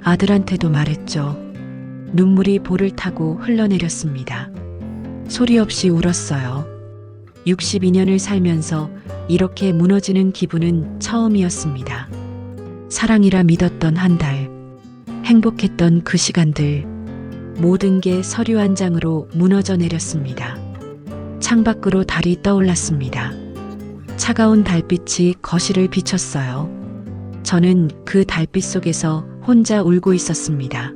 A: 아들한테도 말했죠. 눈물이 볼을 타고 흘러내렸습니다. 소리 없이 울었어요. 62년을 살면서 이렇게 무너지는 기분은 처음이었습니다. 사랑이라 믿었던 한 달, 행복했던 그 시간들, 모든 게 서류 한 장으로 무너져 내렸습니다. 창밖으로 달이 떠올랐습니다. 차가운 달빛이 거실을 비췄어요. 저는 그 달빛 속에서 혼자 울고 있었습니다.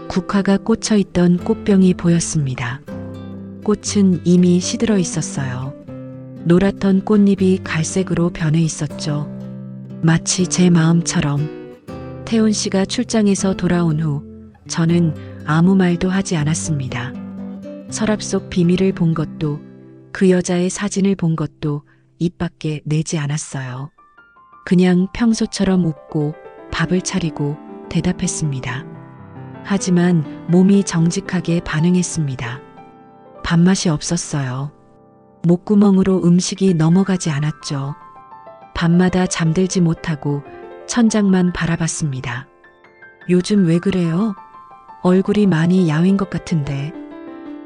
A: 국화가 꽂혀 있던 꽃병이 보였습니다. 꽃은 이미 시들어 있었어요. 노랗던 꽃잎이 갈색으로 변해 있었죠. 마치 제 마음처럼. 태훈 씨가 출장에서 돌아온 후 저는 아무 말도 하지 않았습니다. 서랍 속 비밀을 본 것도, 그 여자의 사진을 본 것도 입 밖에 내지 않았어요. 그냥 평소처럼 웃고 밥을 차리고 대답했습니다. 하지만 몸이 정직하게 반응했습니다. 밥맛이 없었어요. 목구멍으로 음식이 넘어가지 않았죠. 밤마다 잠들지 못하고 천장만 바라봤습니다. 요즘 왜 그래요? 얼굴이 많이 야윈 것 같은데.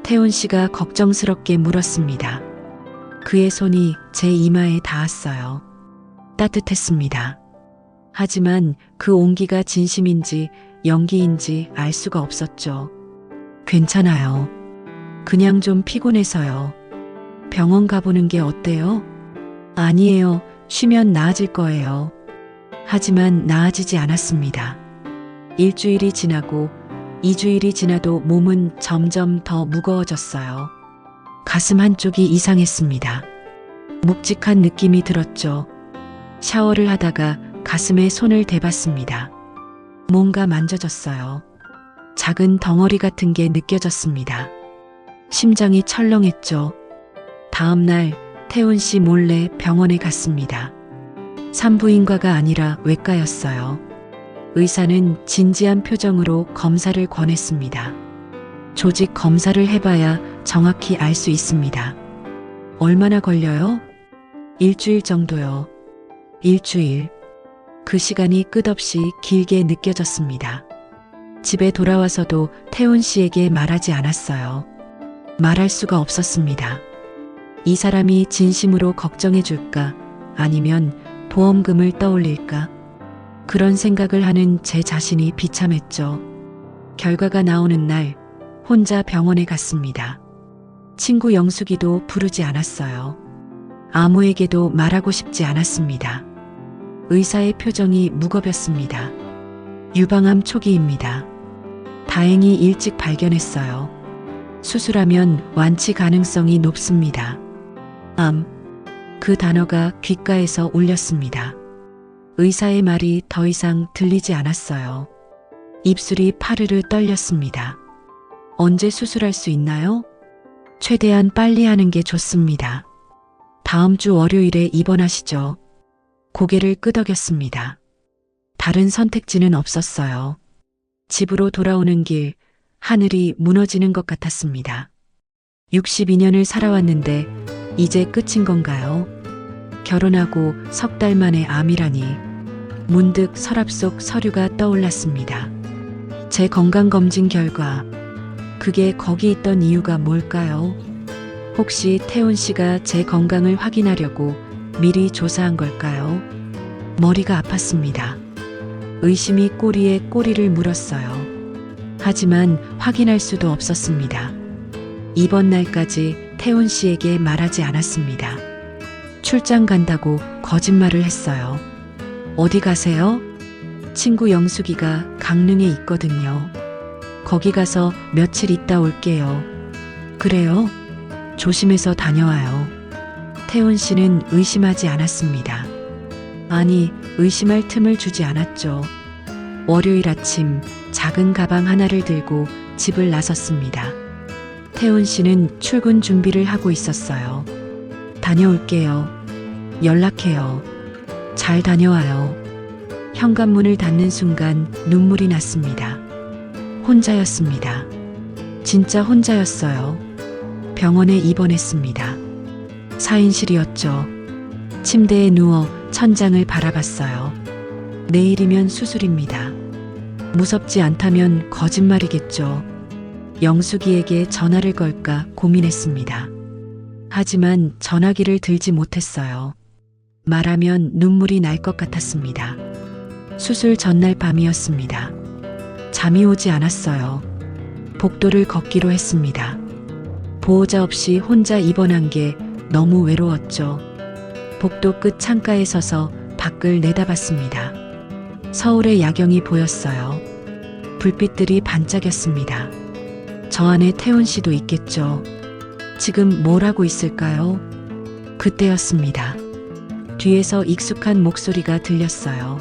A: 태훈 씨가 걱정스럽게 물었습니다. 그의 손이 제 이마에 닿았어요. 따뜻했습니다. 하지만 그 온기가 진심인지 연기인지 알 수가 없었죠. 괜찮아요. 그냥 좀 피곤해서요. 병원 가보는 게 어때요? 아니에요. 쉬면 나아질 거예요. 하지만 나아지지 않았습니다. 일주일이 지나고 2주일이 지나도 몸은 점점 더 무거워졌어요. 가슴 한쪽이 이상했습니다. 묵직한 느낌이 들었죠. 샤워를 하다가 가슴에 손을 대봤습니다. 뭔가 만져졌어요. 작은 덩어리 같은 게 느껴졌습니다. 심장이 철렁했죠. 다음 날 태훈 씨 몰래 병원에 갔습니다. 산부인과가 아니라 외과였어요. 의사는 진지한 표정으로 검사를 권했습니다. 조직 검사를 해봐야 정확히 알 수 있습니다. 얼마나 걸려요? 일주일 정도요. 일주일. 그 시간이 끝없이 길게 느껴졌습니다. 집에 돌아와서도 태훈 씨에게 말하지 않았어요. 말할 수가 없었습니다. 이 사람이 진심으로 걱정해 줄까? 아니면 보험금을 떠올릴까? 그런 생각을 하는 제 자신이 비참했죠. 결과가 나오는 날 혼자 병원에 갔습니다. 친구 영숙이도 부르지 않았어요. 아무에게도 말하고 싶지 않았습니다. 의사의 표정이 무겁였습니다. 유방암 초기입니다. 다행히 일찍 발견했어요. 수술하면 완치 가능성이 높습니다. 암. 그 단어가 귓가에서 울렸습니다. 의사의 말이 더 이상 들리지 않았어요. 입술이 파르르 떨렸습니다. 언제 수술할 수 있나요? 최대한 빨리 하는 게 좋습니다. 다음 주 월요일에 입원하시죠. 고개를 끄덕였습니다. 다른 선택지는 없었어요. 집으로 돌아오는 길, 하늘이 무너지는 것 같았습니다. 62년을 살아왔는데 이제 끝인 건가요? 결혼하고 석 달 만에 암이라니. 문득 서랍 속 서류가 떠올랐습니다. 제 건강검진 결과. 그게 거기 있던 이유가 뭘까요? 혹시 태훈 씨가 제 건강을 확인하려고 미리 조사한 걸까요? 머리가 아팠습니다. 의심이 꼬리에 꼬리를 물었어요. 하지만 확인할 수도 없었습니다. 이번 날까지 태훈 씨에게 말하지 않았습니다. 출장 간다고 거짓말을 했어요. 어디 가세요? 친구 영숙이가 강릉에 있거든요. 거기 가서 며칠 있다 올게요. 그래요? 조심해서 다녀와요. 태훈 씨는 의심하지 않았습니다. 아니, 의심할 틈을 주지 않았죠. 월요일 아침 작은 가방 하나를 들고 집을 나섰습니다. 태훈 씨는 출근 준비를 하고 있었어요. 다녀올게요. 연락해요. 잘 다녀와요. 현관문을 닫는 순간 눈물이 났습니다. 혼자였습니다. 진짜 혼자였어요. 병원에 입원했습니다. 4인실이었죠. 침대에 누워 천장을 바라봤어요. 내일이면 수술입니다. 무섭지 않다면 거짓말이겠죠. 영숙이에게 전화를 걸까 고민했습니다. 하지만 전화기를 들지 못했어요. 말하면 눈물이 날 것 같았습니다. 수술 전날 밤이었습니다. 잠이 오지 않았어요. 복도를 걷기로 했습니다. 보호자 없이 혼자 입원한 게 너무 외로웠죠. 복도 끝 창가에 서서 밖을 내다봤습니다. 서울의 야경이 보였어요. 불빛들이 반짝였습니다. 저 안에 태훈 씨도 있겠죠. 지금 뭘 하고 있을까요? 그때였습니다. 뒤에서 익숙한 목소리가 들렸어요.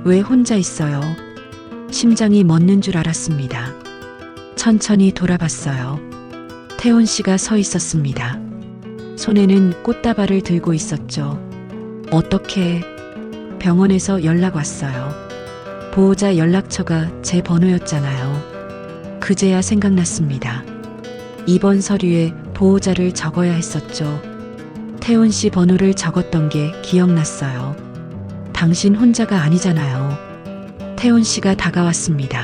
A: 왜 혼자 있어요? 심장이 멎는 줄 알았습니다. 천천히 돌아봤어요. 태훈 씨가 서 있었습니다. 손에는 꽃다발을 들고 있었죠. 어떻게? 병원에서 연락 왔어요. 보호자 연락처가 제 번호였잖아요. 그제야 생각났습니다. 입원 서류에 보호자를 적어야 했었죠. 태훈 씨 번호를 적었던 게 기억났어요. 당신 혼자가 아니잖아요. 태훈 씨가 다가왔습니다.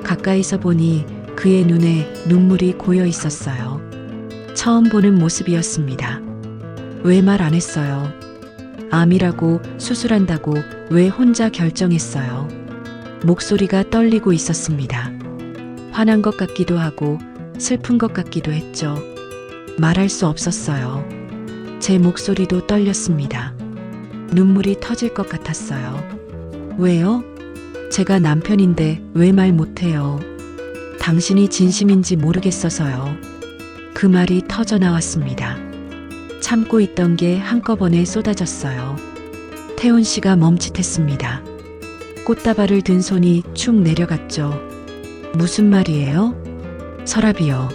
A: 가까이서 보니 그의 눈에 눈물이 고여 있었어요. 처음 보는 모습이었습니다. 왜 말 안 했어요? 암이라고 수술한다고 왜 혼자 결정했어요? 목소리가 떨리고 있었습니다. 화난 것 같기도 하고 슬픈 것 같기도 했죠. 말할 수 없었어요. 제 목소리도 떨렸습니다. 눈물이 터질 것 같았어요. 왜요? 제가 남편인데 왜 말 못해요? 당신이 진심인지 모르겠어서요. 그 말이 터져 나왔습니다. 참고 있던 게 한꺼번에 쏟아졌어요. 태훈 씨가 멈칫했습니다. 꽃다발을 든 손이 축 내려갔죠. 무슨 말이에요? 서랍이요.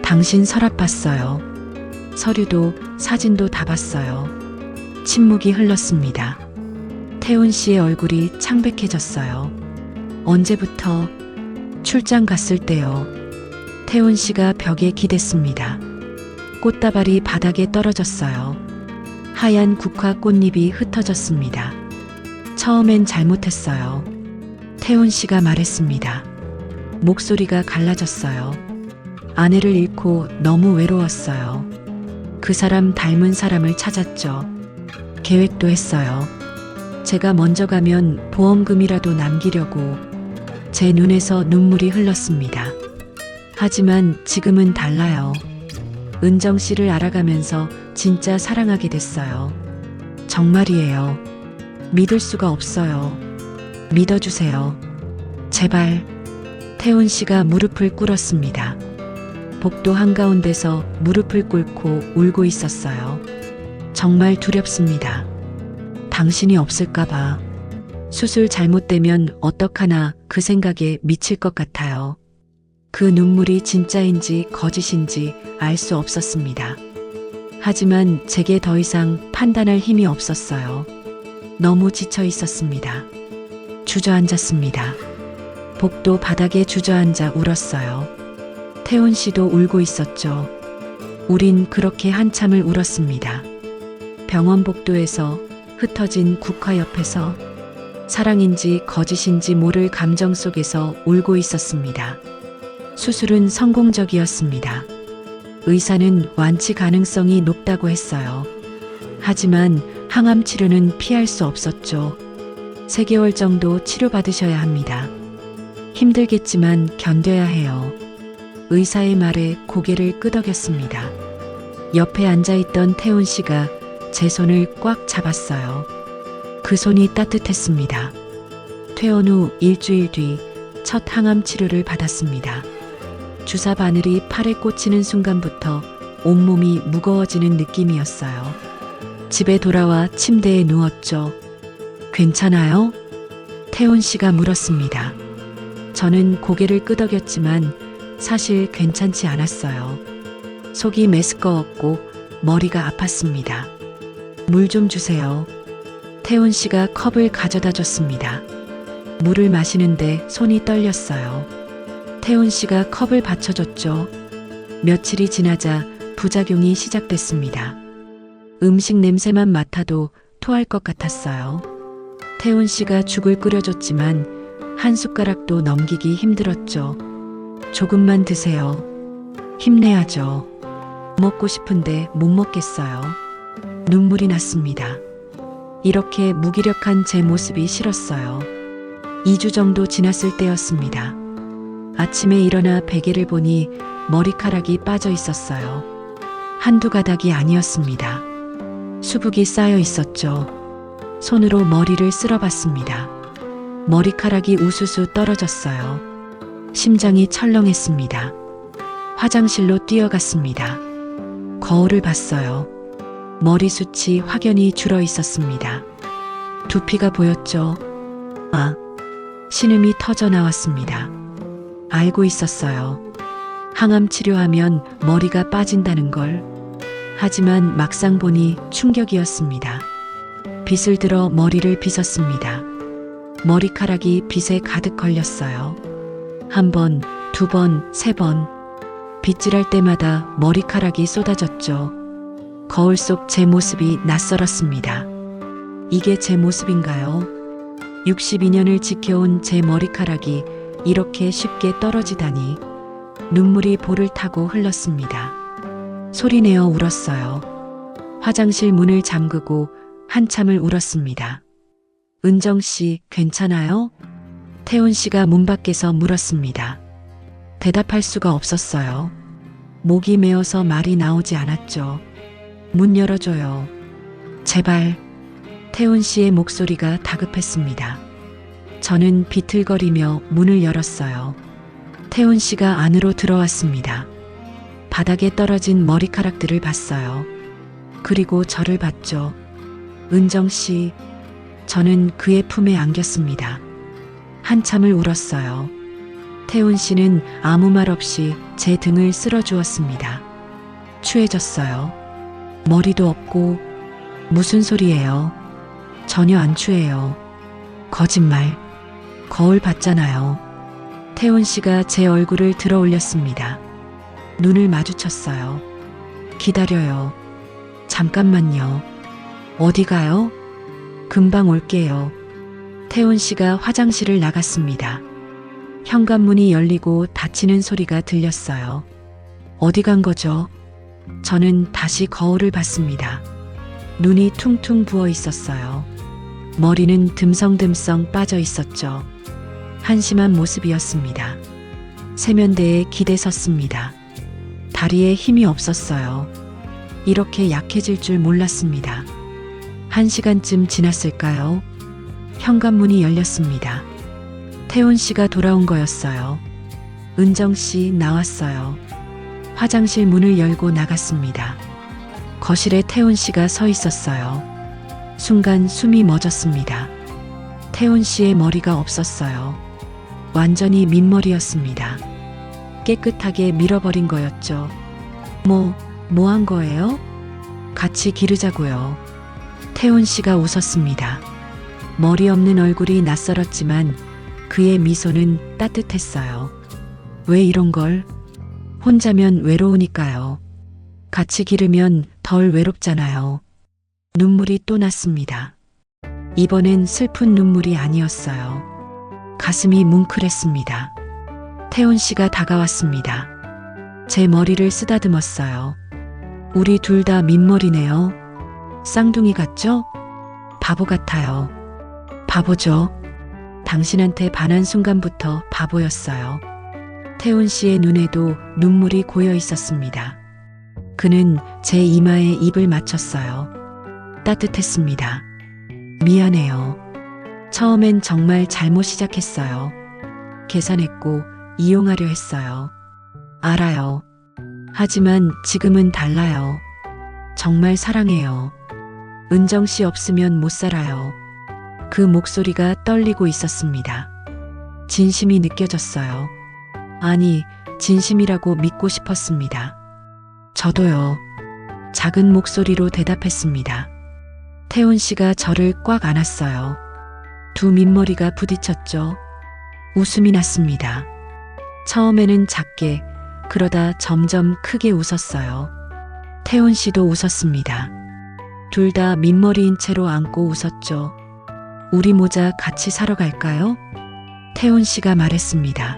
A: 당신 서랍 봤어요. 서류도 사진도 다 봤어요. 침묵이 흘렀습니다. 태훈 씨의 얼굴이 창백해졌어요. 언제부터? 출장 갔을 때요. 태훈 씨가 벽에 기댔습니다. 꽃다발이 바닥에 떨어졌어요. 하얀 국화 꽃잎이 흩어졌습니다. 처음엔 잘못했어요. 태훈 씨가 말했습니다. 목소리가 갈라졌어요. 아내를 잃고 너무 외로웠어요. 그 사람 닮은 사람을 찾았죠. 계획도 했어요. 제가 먼저 가면 보험금이라도 남기려고. 제 눈에서 눈물이 흘렀습니다. 하지만 지금은 달라요. 은정 씨를 알아가면서 진짜 사랑하게 됐어요. 정말이에요. 믿을 수가 없어요. 믿어주세요. 제발. 태훈 씨가 무릎을 꿇었습니다. 복도 한가운데서 무릎을 꿇고 울고 있었어요. 정말 두렵습니다. 당신이 없을까봐. 수술 잘못되면 어떡하나 그 생각에 미칠 것 같아요. 그 눈물이 진짜인지 거짓인지 알 수 없었습니다. 하지만 제게 더 이상 판단할 힘이 없었어요. 너무 지쳐 있었습니다. 주저앉았습니다. 복도 바닥에 주저앉아 울었어요. 태훈 씨도 울고 있었죠. 우린 그렇게 한참을 울었습니다. 병원 복도에서 흩어진 국화 옆에서 사랑인지 거짓인지 모를 감정 속에서 울고 있었습니다. 수술은 성공적이었습니다. 의사는 완치 가능성이 높다고 했어요. 하지만 항암 치료는 피할 수 없었죠. 3개월 정도 치료받으셔야 합니다. 힘들겠지만 견뎌야 해요. 의사의 말에 고개를 끄덕였습니다. 옆에 앉아있던 태훈 씨가 제 손을 꽉 잡았어요. 그 손이 따뜻했습니다. 퇴원 후 일주일 뒤 첫 항암 치료를 받았습니다. 주사 바늘이 팔에 꽂히는 순간부터 온몸이 무거워지는 느낌이었어요. 집에 돌아와 침대에 누웠죠. 괜찮아요? 태훈 씨가 물었습니다. 저는 고개를 끄덕였지만 사실 괜찮지 않았어요. 속이 메스꺼웠고 머리가 아팠습니다. 물 좀 주세요. 태훈 씨가 컵을 가져다 줬습니다. 물을 마시는데 손이 떨렸어요. 태훈 씨가 컵을 받쳐줬죠. 며칠이 지나자 부작용이 시작됐습니다. 음식 냄새만 맡아도 토할 것 같았어요. 태훈 씨가 죽을 끓여줬지만 한 숟가락도 넘기기 힘들었죠. 조금만 드세요. 힘내야죠. 먹고 싶은데 못 먹겠어요. 눈물이 났습니다. 이렇게 무기력한 제 모습이 싫었어요. 2주 정도 지났을 때였습니다. 아침에 일어나 베개를 보니 머리카락이 빠져 있었어요. 한두 가닥이 아니었습니다. 수북이 쌓여 있었죠. 손으로 머리를 쓸어봤습니다. 머리카락이 우수수 떨어졌어요. 심장이 철렁했습니다. 화장실로 뛰어갔습니다. 거울을 봤어요. 머리숱이 확연히 줄어 있었습니다. 두피가 보였죠. 신음이 터져 나왔습니다. 알고 있었어요. 항암 치료하면 머리가 빠진다는 걸. 하지만 막상 보니 충격이었습니다. 빗을 들어 머리를 빗었습니다. 머리카락이 빗에 가득 걸렸어요. 한 번, 두 번, 세 번. 빗질할 때마다 머리카락이 쏟아졌죠. 거울 속 제 모습이 낯설었습니다. 이게 제 모습인가요? 62년을 지켜온 제 머리카락이 이렇게 쉽게 떨어지다니. 눈물이 볼을 타고 흘렀습니다. 소리내어 울었어요. 화장실 문을 잠그고 한참을 울었습니다. 은정 씨, 괜찮아요? 태훈 씨가 문 밖에서 물었습니다. 대답할 수가 없었어요. 목이 메어서 말이 나오지 않았죠. 문 열어줘요. 제발. 태훈 씨의 목소리가 다급했습니다. 저는 비틀거리며 문을 열었어요. 태훈 씨가 안으로 들어왔습니다. 바닥에 떨어진 머리카락들을 봤어요. 그리고 저를 봤죠. 은정 씨, 저는 그의 품에 안겼습니다. 한참을 울었어요. 태훈 씨는 아무 말 없이 제 등을 쓸어주었습니다. 추해졌어요. 머리도 없고. 무슨 소리예요? 전혀 안 추해요. 거짓말. 거울 봤잖아요. 태훈 씨가 제 얼굴을 들어 올렸습니다. 눈을 마주쳤어요. 기다려요. 잠깐만요. 어디 가요? 금방 올게요. 태훈 씨가 화장실을 나갔습니다. 현관문이 열리고 닫히는 소리가 들렸어요. 어디 간 거죠? 저는 다시 거울을 봤습니다. 눈이 퉁퉁 부어 있었어요. 머리는 듬성듬성 빠져 있었죠. 한심한 모습이었습니다. 세면대에 기대 섰습니다. 다리에 힘이 없었어요. 이렇게 약해질 줄 몰랐습니다. 1시간쯤 지났을까요? 현관문이 열렸습니다. 태훈 씨가 돌아온 거였어요. 은정 씨 나왔어요. 화장실 문을 열고 나갔습니다. 거실에 태훈 씨가 서 있었어요. 순간 숨이 멈췄습니다. 태훈 씨의 머리가 없었어요. 완전히 민머리였습니다. 깨끗하게 밀어버린 거였죠. 뭐 한 거예요? 같이 기르자고요. 태훈 씨가 웃었습니다. 머리 없는 얼굴이 낯설었지만 그의 미소는 따뜻했어요. 왜 이런 걸? 혼자면 외로우니까요. 같이 기르면 덜 외롭잖아요. 눈물이 또 났습니다. 이번엔 슬픈 눈물이 아니었어요. 가슴이 뭉클했습니다. 태훈 씨가 다가왔습니다. 제 머리를 쓰다듬었어요. 우리 둘 다 민머리네요. 쌍둥이 같죠? 바보 같아요. 바보죠. 당신한테 반한 순간부터 바보였어요. 태훈 씨의 눈에도 눈물이 고여 있었습니다. 그는 제 이마에 입을 맞췄어요. 따뜻했습니다. 미안해요. 처음엔 정말 잘못 시작했어요. 계산했고 이용하려 했어요. 알아요. 하지만 지금은 달라요. 정말 사랑해요. 은정 씨 없으면 못 살아요. 그 목소리가 떨리고 있었습니다. 진심이 느껴졌어요. 아니, 진심이라고 믿고 싶었습니다. 저도요. 작은 목소리로 대답했습니다. 태훈 씨가 저를 꽉 안았어요. 두 민머리가 부딪혔죠. 웃음이 났습니다. 처음에는 작게, 그러다 점점 크게 웃었어요. 태훈 씨도 웃었습니다. 둘 다 민머리인 채로 안고 웃었죠. 우리 모자 같이 사러 갈까요? 태훈 씨가 말했습니다.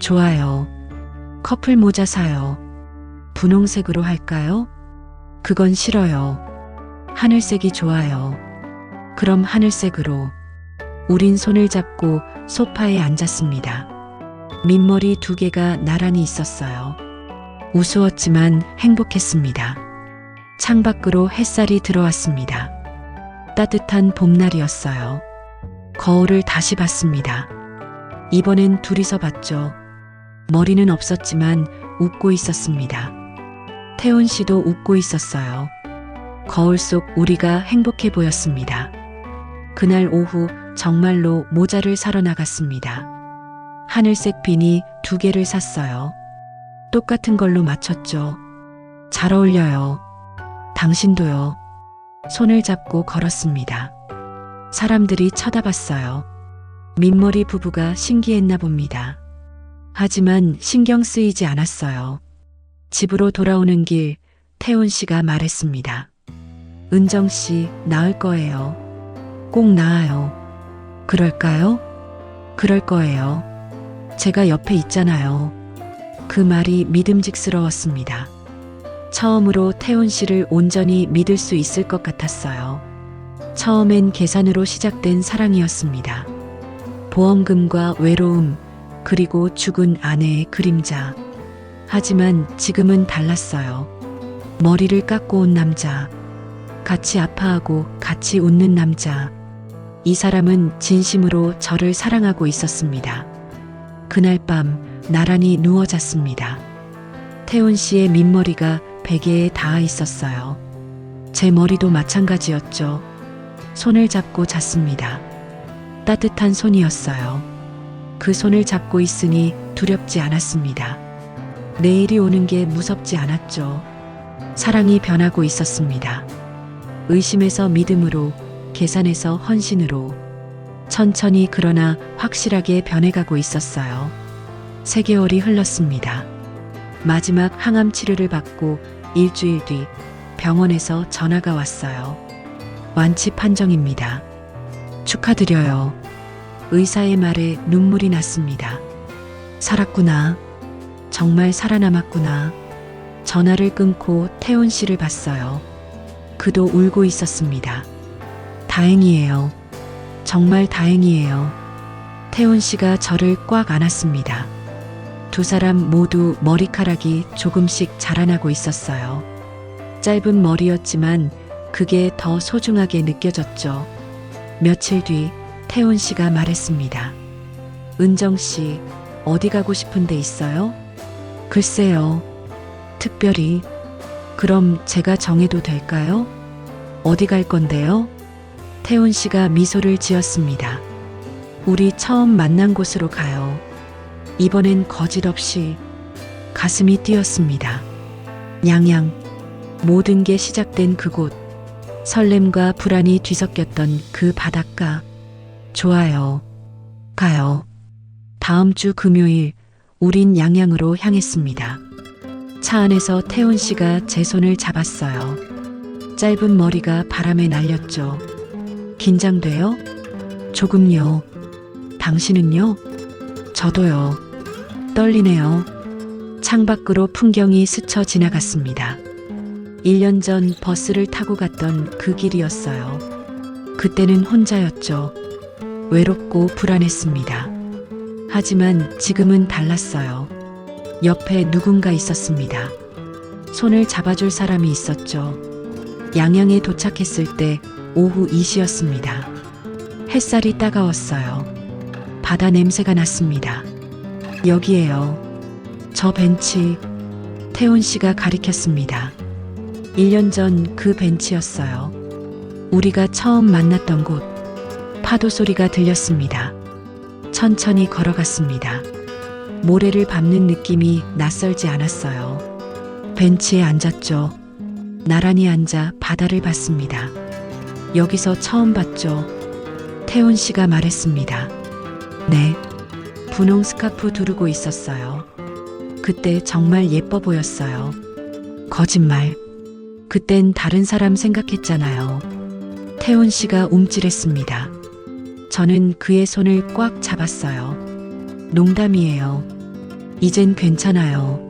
A: 좋아요. 커플 모자 사요. 분홍색으로 할까요? 그건 싫어요. 하늘색이 좋아요. 그럼 하늘색으로. 우린 손을 잡고 소파에 앉았습니다. 민머리 두 개가 나란히 있었어요. 우스웠지만 행복했습니다. 창밖으로 햇살이 들어왔습니다. 따뜻한 봄날이었어요. 거울을 다시 봤습니다. 이번엔 둘이서 봤죠. 머리는 없었지만 웃고 있었습니다. 태훈 씨도 웃고 있었어요. 거울 속 우리가 행복해 보였습니다. 그날 오후 정말로 모자를 사러 나갔습니다. 하늘색 비니 2개를 샀어요. 똑같은 걸로 맞췄죠. 잘 어울려요. 당신도요. 손을 잡고 걸었습니다. 사람들이 쳐다봤어요. 민머리 부부가 신기했나 봅니다. 하지만 신경 쓰이지 않았어요. 집으로 돌아오는 길 태훈 씨가 말했습니다. 은정 씨, 나을 거예요. 꼭 나아요. 그럴까요? 그럴 거예요. 제가 옆에 있잖아요. 그 말이 믿음직스러웠습니다. 처음으로 태훈 씨를 온전히 믿을 수 있을 것 같았어요. 처음엔 계산으로 시작된 사랑이었습니다. 보험금과 외로움, 그리고 죽은 아내의 그림자. 하지만 지금은 달랐어요. 머리를 깎고 온 남자. 같이 아파하고 같이 웃는 남자. 이 사람은 진심으로 저를 사랑하고 있었습니다. 그날 밤 나란히 누워 잤습니다. 태훈 씨의 민머리가 베개에 닿아 있었어요. 제 머리도 마찬가지였죠. 손을 잡고 잤습니다. 따뜻한 손이었어요. 그 손을 잡고 있으니 두렵지 않았습니다. 내일이 오는 게 무섭지 않았죠. 사랑이 변하고 있었습니다. 의심에서 믿음으로, 계산에서 헌신으로 천천히 그러나 확실하게 변해가고 있었어요. 3개월이 흘렀습니다. 마지막 항암 치료를 받고 일주일 뒤 병원에서 전화가 왔어요. 완치 판정입니다. 축하드려요. 의사의 말에 눈물이 났습니다. 살았구나. 정말 살아남았구나. 전화를 끊고 태훈 씨를 봤어요. 그도 울고 있었습니다. 다행이에요. 정말 다행이에요. 태훈 씨가 저를 꽉 안았습니다. 두 사람 모두 머리카락이 조금씩 자라나고 있었어요. 짧은 머리였지만 그게 더 소중하게 느껴졌죠. 며칠 뒤 태훈 씨가 말했습니다. 은정 씨, 어디 가고 싶은 데 있어요? 글쎄요. 특별히. 그럼 제가 정해도 될까요? 어디 갈 건데요? 태훈 씨가 미소를 지었습니다. 우리 처음 만난 곳으로 가요. 이번엔 거짓 없이. 가슴이 뛰었습니다. 양양. 모든 게 시작된 그곳. 설렘과 불안이 뒤섞였던 그 바닷가. 좋아요. 가요. 다음 주 금요일 우린 양양으로 향했습니다. 차 안에서 태훈 씨가 제 손을 잡았어요. 짧은 머리가 바람에 날렸죠. 긴장돼요? 조금요. 당신은요? 저도요. 떨리네요. 창밖으로 풍경이 스쳐 지나갔습니다. 1년 전 버스를 타고 갔던 그 길이었어요. 그때는 혼자였죠. 외롭고 불안했습니다. 하지만 지금은 달랐어요. 옆에 누군가 있었습니다. 손을 잡아줄 사람이 있었죠. 양양에 도착했을 때 오후 2시였습니다. 햇살이 따가웠어요. 바다 냄새가 났습니다. 여기에요. 저 벤치. 태훈 씨가 가리켰습니다. 1년 전 그 벤치였어요. 우리가 처음 만났던 곳. 파도 소리가 들렸습니다. 천천히 걸어갔습니다. 모래를 밟는 느낌이 낯설지 않았어요. 벤치에 앉았죠. 나란히 앉아 바다를 봤습니다. 여기서 처음 봤죠. 태훈 씨가 말했습니다. 네. 분홍 스카프 두르고 있었어요. 그때 정말 예뻐 보였어요. 거짓말. 그땐 다른 사람 생각했잖아요. 태훈 씨가 움찔했습니다. 저는 그의 손을 꽉 잡았어요. 농담이에요. 이젠 괜찮아요.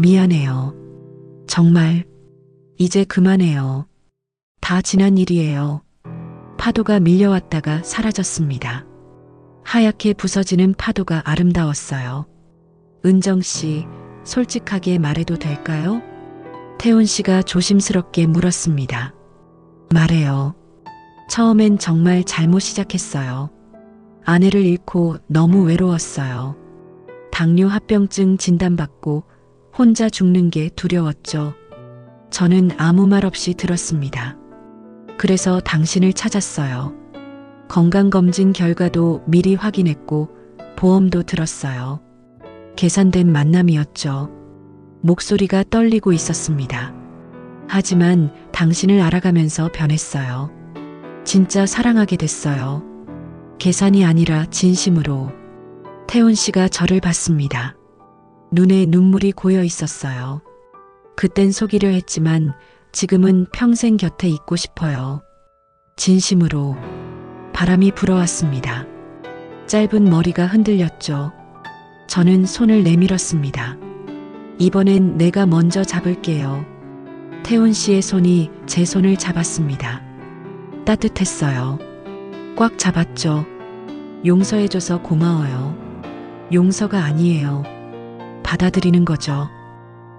A: 미안해요. 정말. 이제 그만해요. 다 지난 일이에요. 파도가 밀려왔다가 사라졌습니다. 하얗게 부서지는 파도가 아름다웠어요. 은정 씨, 솔직하게 말해도 될까요? 태훈 씨가 조심스럽게 물었습니다. 말해요. 처음엔 정말 잘못 시작했어요. 아내를 잃고 너무 외로웠어요. 당뇨 합병증 진단받고 혼자 죽는 게 두려웠죠. 저는 아무 말 없이 들었습니다. 그래서 당신을 찾았어요. 건강검진 결과도 미리 확인했고 보험도 들었어요. 계산된 만남이었죠. 목소리가 떨리고 있었습니다. 하지만 당신을 알아가면서 변했어요. 진짜 사랑하게 됐어요. 계산이 아니라 진심으로. 태훈 씨가 저를 봤습니다. 눈에 눈물이 고여 있었어요. 그땐 속이려 했지만 지금은 평생 곁에 있고 싶어요. 진심으로. 바람이 불어왔습니다. 짧은 머리가 흔들렸죠. 저는 손을 내밀었습니다. 이번엔 내가 먼저 잡을게요. 태훈 씨의 손이 제 손을 잡았습니다. 따뜻했어요. 꽉 잡았죠. 용서해줘서 고마워요. 용서가 아니에요. 받아들이는 거죠.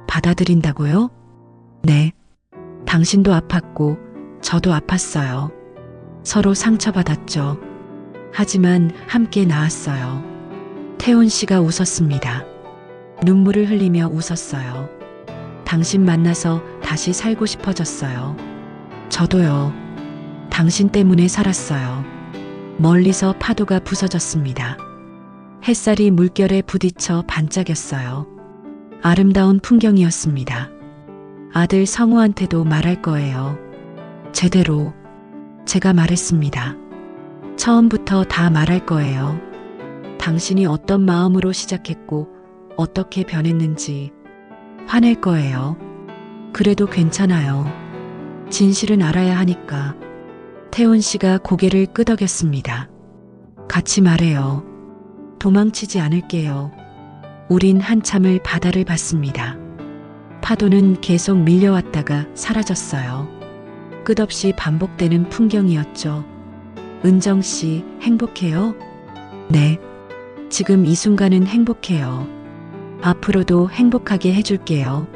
A: 받아들인다고요? 네. 당신도 아팠고 저도 아팠어요. 서로 상처받았죠. 하지만 함께 나았어요. 태훈 씨가 웃었습니다. 눈물을 흘리며 웃었어요. 당신 만나서 다시 살고 싶어졌어요. 저도요. 당신 때문에 살았어요. 멀리서 파도가 부서졌습니다. 햇살이 물결에 부딪혀 반짝였어요. 아름다운 풍경이었습니다. 아들 성우한테도 말할 거예요. 제대로. 제가 말했습니다. 처음부터 다 말할 거예요. 당신이 어떤 마음으로 시작했고 어떻게 변했는지. 화낼 거예요. 그래도 괜찮아요. 진실은 알아야 하니까. 태훈 씨가 고개를 끄덕였습니다. 같이 말해요. 도망치지 않을게요. 우린 한참을 바다를 봤습니다. 파도는 계속 밀려왔다가 사라졌어요. 끝없이 반복되는 풍경이었죠. 은정 씨, 행복해요? 네. 지금 이 순간은 행복해요. 앞으로도 행복하게 해줄게요.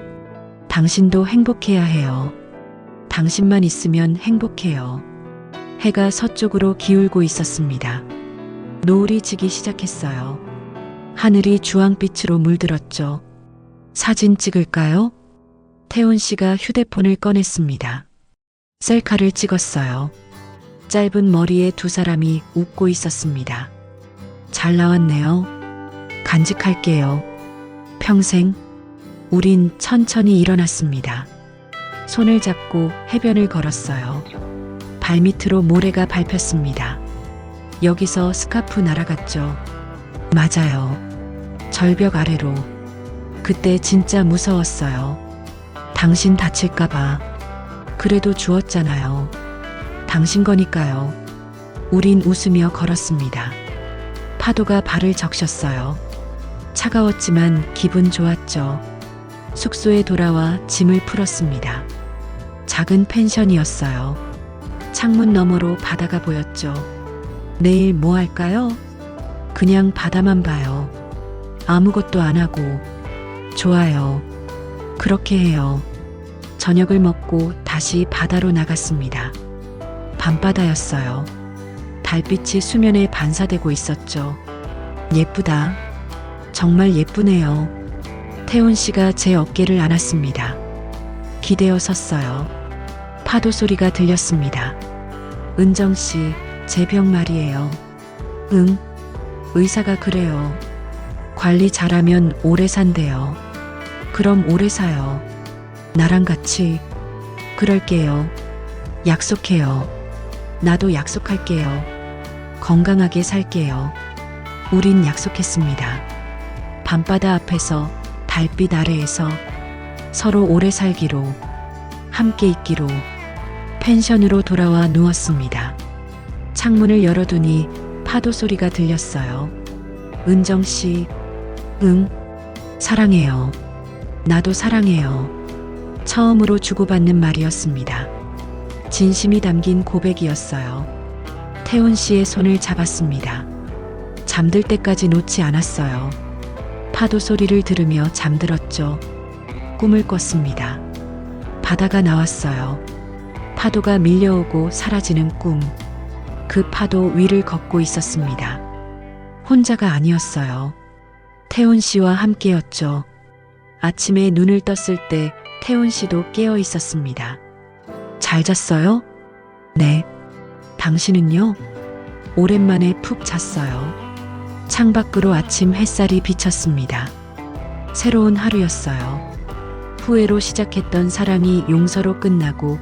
A: 당신도 행복해야 해요. 당신만 있으면 행복해요. 해가 서쪽으로 기울고 있었습니다. 노을이 지기 시작했어요. 하늘이 주황빛으로 물들었죠. 사진 찍을까요? 태훈 씨가 휴대폰을 꺼냈습니다. 셀카를 찍었어요. 짧은 머리에 두 사람이 웃고 있었습니다. 잘 나왔네요. 간직할게요. 평생. 우린 천천히 일어났습니다. 손을 잡고 해변을 걸었어요. 발밑으로 모래가 밟혔습니다. 여기서 스카프 날아갔죠. 맞아요. 절벽 아래로. 그때 진짜 무서웠어요. 당신 다칠까봐. 그래도 주웠잖아요. 당신 거니까요. 우린 웃으며 걸었습니다. 파도가 발을 적셨어요. 차가웠지만 기분 좋았죠. 숙소에 돌아와 짐을 풀었습니다. 작은 펜션이었어요. 창문 너머로 바다가 보였죠. 내일 뭐 할까요? 그냥 바다만 봐요. 아무것도 안 하고. 좋아요. 그렇게 해요. 저녁을 먹고 다시 바다로 나갔습니다. 밤바다였어요. 달빛이 수면에 반사되고 있었죠. 예쁘다. 정말 예쁘네요. 태훈 씨가 제 어깨를 안았습니다. 기대어 섰어요. 파도 소리가 들렸습니다. 은정 씨, 제 병 말이에요. 응. 의사가 그래요. 관리 잘하면 오래 산대요. 그럼 오래 사요. 나랑 같이. 그럴게요. 약속해요. 나도 약속할게요. 건강하게 살게요. 우린 약속했습니다. 밤바다 앞에서 달빛 아래에서 서로 오래 살기로, 함께 있기로. 펜션으로 돌아와 누웠습니다. 창문을 열어두니 파도 소리가 들렸어요. 은정 씨, 응, 사랑해요. 나도 사랑해요. 처음으로 주고받는 말이었습니다. 진심이 담긴 고백이었어요. 태훈 씨의 손을 잡았습니다. 잠들 때까지 놓지 않았어요. 파도 소리를 들으며 잠들었죠. 꿈을 꿨습니다. 바다가 나왔어요. 파도가 밀려오고 사라지는 꿈. 그 파도 위를 걷고 있었습니다. 혼자가 아니었어요. 태훈 씨와 함께였죠. 아침에 눈을 떴을 때 태훈 씨도 깨어 있었습니다. 잘 잤어요? 네. 당신은요? 오랜만에 푹 잤어요. 창밖으로 아침 햇살이 비쳤습니다. 새로운 하루였어요. 후회로 시작했던 사랑이 용서로 끝나고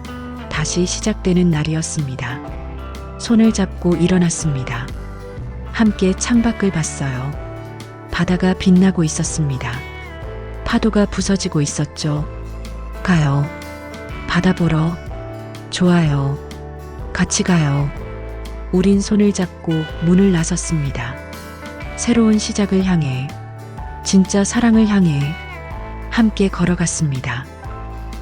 A: 다시 시작되는 날이었습니다. 손을 잡고 일어났습니다. 함께 창밖을 봤어요. 바다가 빛나고 있었습니다. 파도가 부서지고 있었죠. 가요. 바다 보러. 좋아요. 같이 가요. 우린 손을 잡고 문을 나섰습니다. 새로운 시작을 향해, 진짜 사랑을 향해 함께 걸어갔습니다.